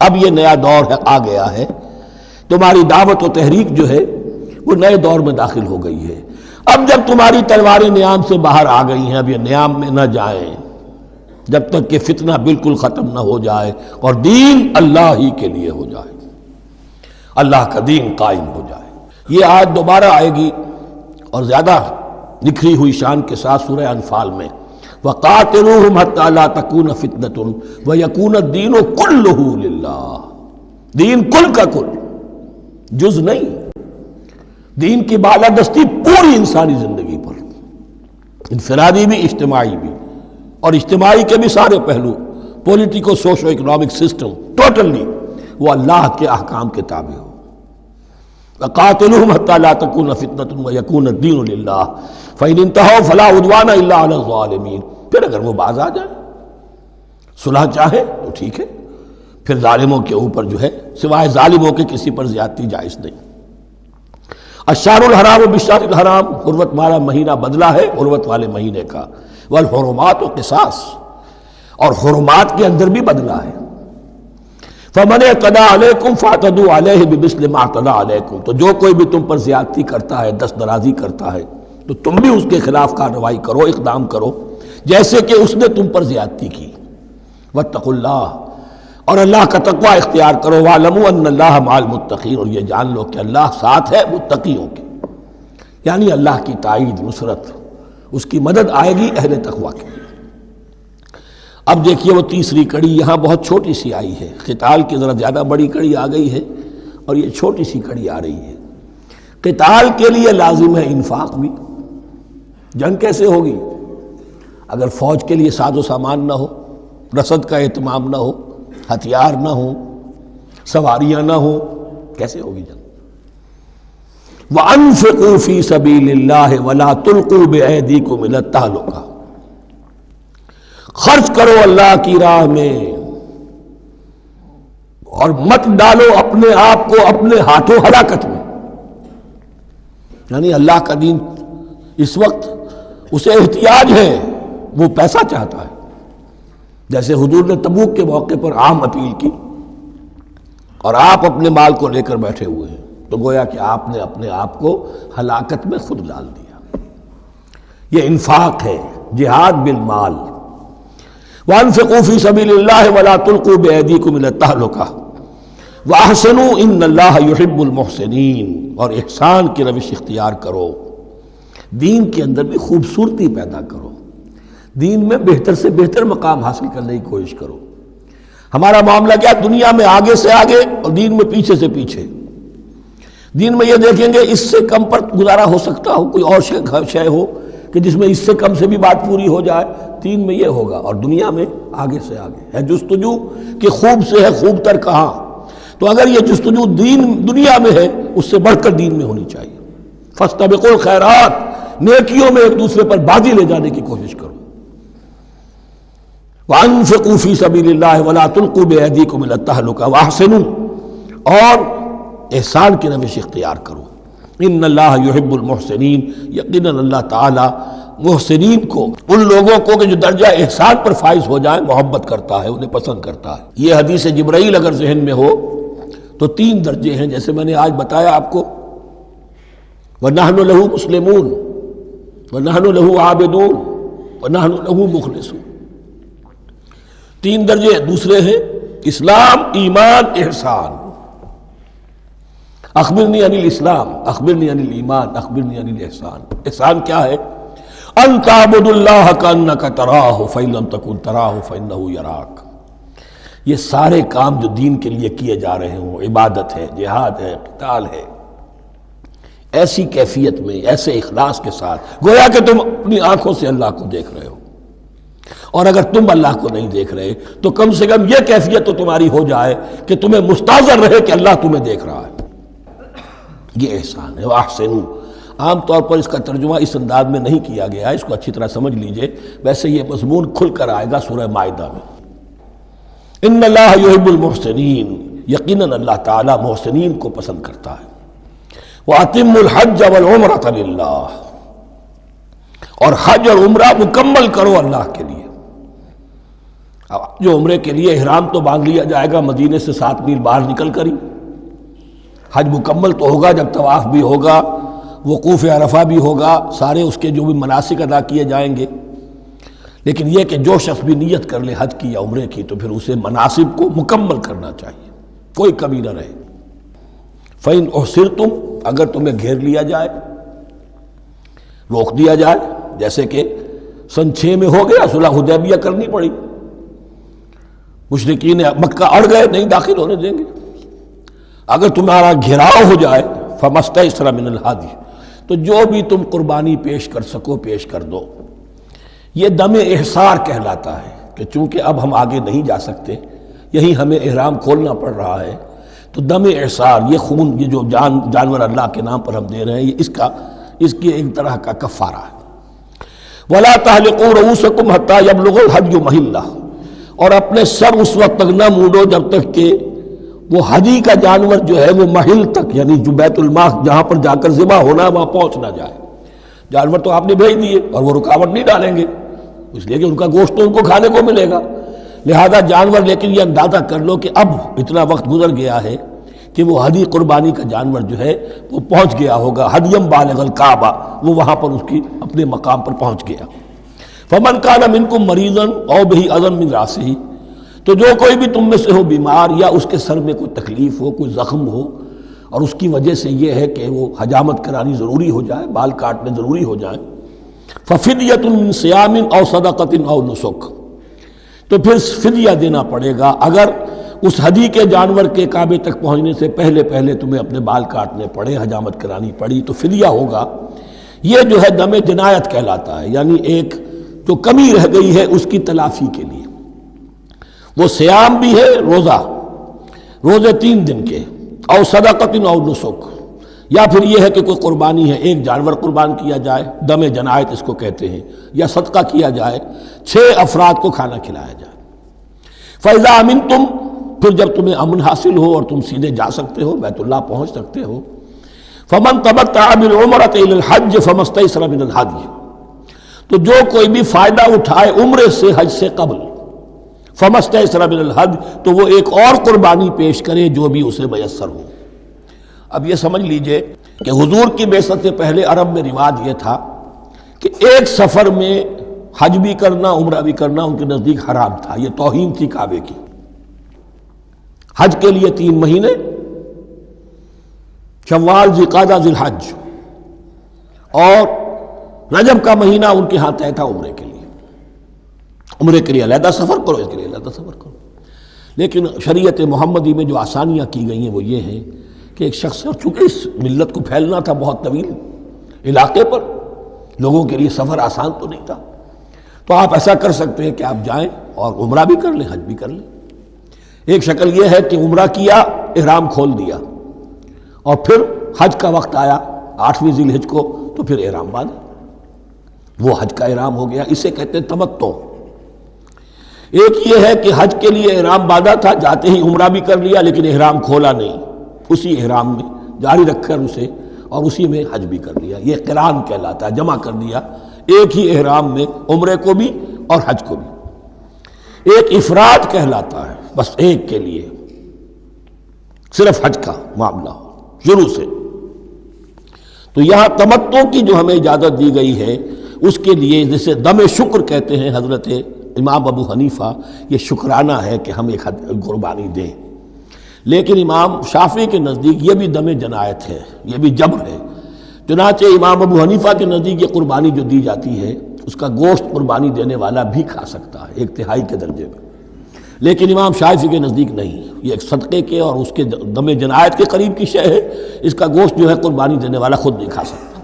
اب یہ نیا دور آ گیا ہے، تمہاری دعوت و تحریک جو ہے وہ نئے دور میں داخل ہو گئی ہے۔ اب جب تمہاری تلواریں نیام سے باہر آ گئی ہیں، اب یہ نیام میں نہ جائیں جب تک کہ فتنہ بالکل ختم نہ ہو جائے اور دین اللہ ہی کے لیے ہو جائے، اللہ کا دین قائم ہو جائے۔ یہ آیت دوبارہ آئے گی اور زیادہ نکھری ہوئی شان کے ساتھ سورہ انفال میں، وَقَاتِلُوهُمْ حَتَّى لَا تَكُونَ فِتْنَةٌ وَيَكُونَ الدِّينُ كُلُّهُ لِلَّهِ، دین کل کا کل، جز نہیں. دین کی بالادستی پوری انسانی زندگی پر، انفرادی بھی اجتماعی بھی، اور اجتماعی کے بھی سارے پہلو، politico socio economic system totally وہ اللہ کے احکام کے تابع ہو. وَقَاتِلُوهُمْ حَتَّى لَا تَكُونَ فِتْنَةٌ وَيَكُونَ الدِّينُ لِلَّهِ فَإِنِ انْتَهَوْا فَلَا عُدْوَانَ إِلَّا عَلَى الظَّالِمِينَ. پھر اگر وہ باز آ جائے، صلح چاہے تو ٹھیک ہے، پھر ظالموں کے اوپر جو ہے سوائے ظالموں کے کسی پر زیادتی جائز نہیں. الشہر الحرام بالشہر الحرام، حرمت والا مہینہ بدلہ ہے حرمت والے مہینے کا. والحرمات قصاص، اور حرمات کے اندر بھی بدلہ ہے. فمن اعتدى علیکم فاعتدوا علیہ بمثل ما اعتدى علیکم، تو جو کوئی بھی تم پر زیادتی کرتا ہے، دست درازی کرتا ہے، تو تم بھی اس کے خلاف کارروائی کرو، اقدام کرو جیسے کہ اس نے تم پر زیادتی کی. واتقوا اللہ، اور اللہ کا تقوی اختیار کرو. وَاعْلَمُوا أَنَّ اللَّهَ مَعَ الْمُتَّقِينَ، اور یہ جان لو کہ اللہ ساتھ ہے متقیوں کے، یعنی اللہ کی تائید، نصرت، اس کی مدد آئے گی اہل تقوی کے. اب دیکھیے وہ تیسری کڑی یہاں بہت چھوٹی سی آئی ہے. قتال کی ذرا زیادہ بڑی کڑی آ گئی ہے اور یہ چھوٹی سی کڑی آ رہی ہے. قتال کے لیے لازم ہے انفاق بھی. جنگ کیسے ہوگی اگر فوج کے لیے ساز و سامان نہ ہو، رسد کا اہتمام نہ ہو، ہتھیار نہ ہو، سواریاں نہ ہو، کیسے ہوگی جنگ؟ وَأَنفِقُوا فِي سَبِيلِ اللَّهِ وَلَا تُلْقُوا بِأَيْدِيكُمْ إِلَى التَّهْلُكَةِ، خرچ کرو اللہ کی راہ میں اور مت ڈالو اپنے آپ کو اپنے ہاتھوں ہلاکت میں. یعنی اللہ کا دین اس وقت اسے احتیاج ہے، وہ پیسہ چاہتا ہے. جیسے حضور نے تبوک کے موقع پر عام اپیل کی اور آپ اپنے مال کو لے کر بیٹھے ہوئے ہیں، تو گویا کہ آپ نے اپنے آپ کو ہلاکت میں خود ڈال دیا. یہ انفاق ہے، جہاد بالمال. وَأَنفِقُوا فِي سَبِيلِ اللَّهِ وَلَا تُلْقُوا بِأَيْدِيكُمْ إِلَى التَّهْلُكَةِ وَأَحْسِنُوا إِنَّ اللَّهَ يُحِبُّ الْمُحْسِنِينَ، اور احسان کی روش اختیار کرو. دین کے اندر بھی خوبصورتی پیدا کرو، دین میں بہتر سے بہتر مقام حاصل کرنے کی کوشش کرو. ہمارا معاملہ کیا، دنیا میں آگے سے آگے اور دین میں پیچھے سے پیچھے. دین میں یہ دیکھیں گے اس سے کم پر گزارا ہو سکتا ہو، کوئی اور شے ہو کہ جس میں اس سے کم سے بھی بات پوری ہو جائے. دین میں یہ ہوگا، اور دنیا میں آگے سے آگے ہے جستجو کہ خوب سے ہے خوب تر کہاں. تو اگر یہ جستجو دنیا میں ہے، اس سے بڑھ کر دین میں ہونی چاہیے. فاستبقوا الخیرات، نیکیوں میں ایک دوسرے پر بازی لے جانے کی کوشش کرو. وَأَنفِقُوا فِي سَبِيلِ اللَّهِ وَلَا تُلْقُوا بِأَيْدِيكُمْ إِلَى التَّهْلُكَةِ وَأَحْسِنُوا، اور احسان کی روش اختیار کرو. ان اللہ یحب المحسنین، یقیناً اللہ تعالی محسنین کو، ان لوگوں کو کہ جو درجہ احسان پر فائز ہو جائیں، محبت کرتا ہے، انہیں پسند کرتا ہے. یہ حدیث جبرائیل اگر ذہن میں ہو تو 3 درجے ہیں، جیسے میں نے آج بتایا آپ کو. وَنَحْنُ لَهُ مُسْلِمُونَ وَنَحْنُ لَهُ عَابِدُونَ وَنَحْنُ لَهُ مُخْلِصُونَ. 3 درجے دوسرے ہیں، اسلام، ایمان، احسان. اخبرنی عن الاسلام، اخبرنی عن الایمان، اخبرنی عن الاحسان. احسان کیا ہے؟ ان تعبد اللہ کانک تراہ فإن لم تکن تراہ فإنہ یراک. یہ سارے کام جو دین کے لیے کیے جا رہے ہوں، عبادت ہے، جہاد ہے، قتال ہے، ایسی کیفیت میں، ایسے اخلاص کے ساتھ، گویا کہ تم اپنی آنکھوں سے اللہ کو دیکھ رہے ہو. اور اگر تم اللہ کو نہیں دیکھ رہے تو کم سے کم یہ کیفیت تو تمہاری ہو جائے کہ تمہیں مستحضر رہے کہ اللہ تمہیں دیکھ رہا ہے. یہ احسان ہے. وَأَحْسِنُوا، عام طور پر اس کا ترجمہ اس انداز میں نہیں کیا گیا ہے، اس کو اچھی طرح سمجھ لیجئے. ویسے یہ مضمون کھل کر آئے گا سورہ مائدہ میں. ان اللہ یحب المحسنین، یقیناً اللہ تعالیٰ محسنین کو پسند کرتا ہے. وَأَتِمُّوا الْحَجَّ وَالْعُمْرَةَ لِلَّهِ، اور حج اور عمرہ مکمل کرو اللہ کے لیے. جو عمرے کے لیے احرام تو باندھ لیا جائے گا مدینے سے 7 میل باہر نکل کر ہی. حج مکمل تو ہوگا جب طواف بھی ہوگا، وقوف عرفہ بھی ہوگا، سارے اس کے جو بھی مناسک ادا کیے جائیں گے. لیکن یہ کہ جو شخص بھی نیت کر لے حج کی یا عمرے کی تو پھر اسے مناسب کو مکمل کرنا چاہیے، کوئی کمی نہ رہے. فَإِنْ أُحْصِرْتُمْ، اگر تمہیں گھیر لیا جائے، روک دیا جائے، جیسے کہ سن 6 میں ہو گیا، صلح حدیبیہ کرنی پڑی، مشرکین مکہ اڑ گئے، نہیں داخل ہونے دیں گے. اگر تمہارا گھیراؤ ہو جائے فمستیسر من الہدی، تو جو بھی تم قربانی پیش کر سکو پیش کر دو۔ یہ دم احصار کہلاتا ہے کہ چونکہ اب ہم آگے نہیں جا سکتے، یہی ہمیں احرام کھولنا پڑ رہا ہے، تو دم احصار، یہ خون، یہ جو جانور اللہ کے نام پر ہم دے رہے ہیں، یہ اس کی ایک طرح کا کفارہ ہے۔ وَلَا تَحْلِقُوا رُؤُوسَكُمْ حَتَّى يَبْلُغَ الْهَدْيُ مَحِلَّهُ، اور اپنے سر اس وقت تک نہ مونڈو جب تک کہ وہ ہدی کا جانور جو ہے وہ محل تک، یعنی جو بیت الماء جہاں پر جا کر ذبح ہونا ہے وہاں پہنچ نہ جائے۔ جانور تو آپ نے بھیج دیے اور وہ رکاوٹ نہیں ڈالیں گے، اس لیے کہ ان کا گوشت تو ان کو کھانے کو ملے گا، لہذا جانور، لیکن یہ اندازہ کر لو کہ اب اتنا وقت گزر گیا ہے کہ وہ ہدی قربانی کا جانور جو ہے وہ پہنچ گیا ہوگا، ہدیم بالغ الکعبہ، وہ وہاں پر اس کی اپنے مقام پر پہنچ گیا۔ فمن کان منکم مریضا او بہ اذى من راسہ، تو جو کوئی بھی تم میں سے ہو بیمار یا اس کے سر میں کوئی تکلیف ہو، کوئی زخم ہو، اور اس کی وجہ سے یہ ہے کہ وہ حجامت کرانی ضروری ہو جائے، بال کاٹنے ضروری ہو جائیں، ففدیۃ من صیام او صدقۃ او نسک، تو پھر فدیہ دینا پڑے گا۔ اگر اس ہدی کے جانور کے کعبے تک پہنچنے سے پہلے تمہیں اپنے بال کاٹنے پڑے، حجامت کرانی پڑی، تو فدیہ ہوگا۔ یہ جو ہے دم جنایت کہلاتا ہے، یعنی ایک جو کمی رہ گئی ہے اس کی تلافی کے لیے۔ وہ سیام بھی ہے، روزے 3 دن کے، او صدقۃ او نسک، یا پھر یہ ہے کہ کوئی قربانی ہے، ایک جانور قربان کیا جائے، دم جنایت اس کو کہتے ہیں، یا صدقہ کیا جائے، 6 افراد کو کھانا کھلایا جائے۔ فَإِذَا أَمِنْتُمْ، پھر جب تمہیں امن حاصل ہو اور تم سیدھے جا سکتے ہو، بیت اللہ پہنچ سکتے ہو، فَمَنْ تَمَتَّعَ بِالْعُمْرَةِ إِلَى الْحَجِّ فَمَا اسْتَيْسَرَ مِنَ الْهَدْيِ، تو جو کوئی بھی فائدہ اٹھائے عمرے سے حج سے قبل، فَمَا اسْتَيْسَرَ مِنَ الْهَدْيِ، تو وہ ایک اور قربانی پیش کرے جو بھی اسے میسر ہو۔ اب یہ سمجھ لیجئے کہ حضور کی بعثت سے پہلے عرب میں رواج یہ تھا کہ ایک سفر میں حج بھی کرنا، عمرہ بھی کرنا ان کے نزدیک حرام تھا، یہ توہین تھی کعبے کی۔ حج کے لیے 3 مہینے، شوال، ذوالقعدہ، ذی الحج، اور رجب کا مہینہ ان کے ہاں طے تھا عمرے کے لیے۔ عمرے کے لیے علیحدہ سفر کرو، اس کے لیے علیحدہ سفر کرو۔ لیکن شریعت محمدی میں جو آسانیاں کی گئی ہیں وہ یہ ہیں کہ ایک شخص، اور چونکہ اس ملت کو پھیلنا تھا بہت طویل علاقے پر، لوگوں کے لیے سفر آسان تو نہیں تھا، تو آپ ایسا کر سکتے ہیں کہ آپ جائیں اور عمرہ بھی کر لیں، حج بھی کر لیں۔ ایک شکل یہ ہے کہ عمرہ کیا، احرام کھول دیا، اور پھر حج کا وقت آیا 8ویں ذی الحج کو، تو پھر احرام باندھا، وہ حج کا احرام ہو گیا، اسے کہتے ہیں تمتع۔ ایک یہ ہے کہ حج کے لیے احرام باندھا تھا، جاتے ہی عمرہ بھی کر لیا لیکن احرام کھولا نہیں، اسی احرام میں جاری رکھ کر اسے، اور اسی میں حج بھی کر لیا، یہ قران کہلاتا ہے، جمع کر دیا ایک ہی احرام میں عمرے کو بھی اور حج کو بھی۔ ایک افراد کہلاتا ہے، بس ایک کے لیے صرف حج کا معاملہ ہو شروع سے۔ تو یہاں تمتع کی جو ہمیں اجازت دی گئی ہے اس کے لیے، جسے دم شکر کہتے ہیں حضرت امام ابو حنیفہ، یہ شکرانہ ہے کہ ہم ایک قربانی دیں۔ لیکن امام شافعی کے نزدیک یہ بھی دم جنایت ہے، یہ بھی جبر ہے، چنانچہ امام ابو حنیفہ کے نزدیک یہ قربانی جو دی جاتی ہے اس کا گوشت قربانی دینے والا بھی کھا سکتا ہے 1/3 کے درجے میں، لیکن امام شافعی کے نزدیک نہیں، یہ ایک صدقے کے اور اس کے دم جنایت کے قریب کی شے ہے، اس کا گوشت جو ہے قربانی دینے والا خود نہیں کھا سکتا۔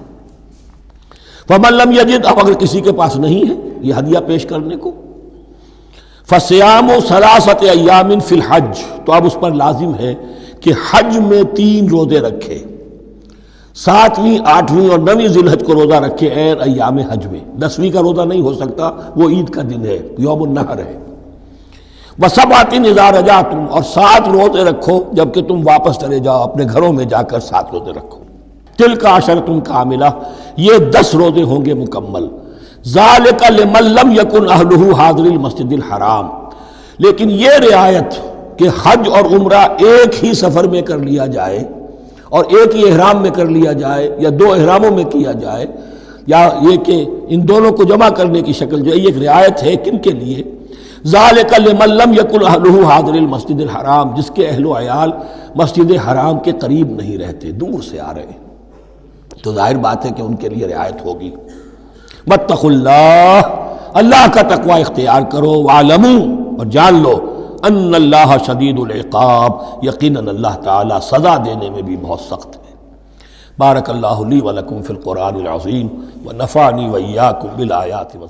فمن لم یجد، اب اگر کسی کے پاس نہیں ہے یہ ہدیہ پیش کرنے کو، فصیام 3 ایام فی الحج، تو اب اس پر لازم ہے کہ حج میں 3 روزے رکھے، 7ویں، 8ویں اور 9ویں ذی الحج کو روزہ رکھے عین ایام حج میں۔ 10ویں کا روزہ نہیں ہو سکتا، وہ عید کا دن ہے، یوم النحر ہے۔ وَسَبْعَةٍ إِذَا رَجَعْتُمْ، اور 7 روزے رکھو جبکہ تم واپس چلے جاؤ، اپنے گھروں میں جا کر 7 روزے رکھو۔ تِلْكَ عَشَرَةٌ كَامِلَةٌ، یہ 10 روزے ہوں گے مکمل۔ ذَلِكَ لِمَن لَّمْ يَكُنْ أَهْلُهُ حَاضِرِ الْمَسْجِدِ الْحَرَامِ، لیکن یہ رعایت کہ حج اور عمرہ ایک ہی سفر میں کر لیا جائے اور ایک ہی احرام میں کر لیا جائے، یا 2 احراموں میں کیا جائے، یا یہ کہ ان دونوں کو جمع کرنے کی شکل جو ہے، یہ ایک رعایت ہے کن کے لیے؟ ذالک لمن لم یکن اہلہ حاضر المسجد الحرام، جس کے اہل و عیال مسجد حرام کے قریب نہیں رہتے، دور سے آ رہے ہیں، تو ظاہر بات ہے کہ ان کے لیے رعایت ہوگی۔ واتقوا اللہ، اللہ کا تقوی اختیار کرو، وعلموا، اور جان لو، ان اللہ شدید العقاب، یقیناً اللہ تعالیٰ سزا دینے میں بھی بہت سخت ہے۔ بارک اللہ لی ولکم فی القرآن العظیم ونفعنی وإیاکم بالآیات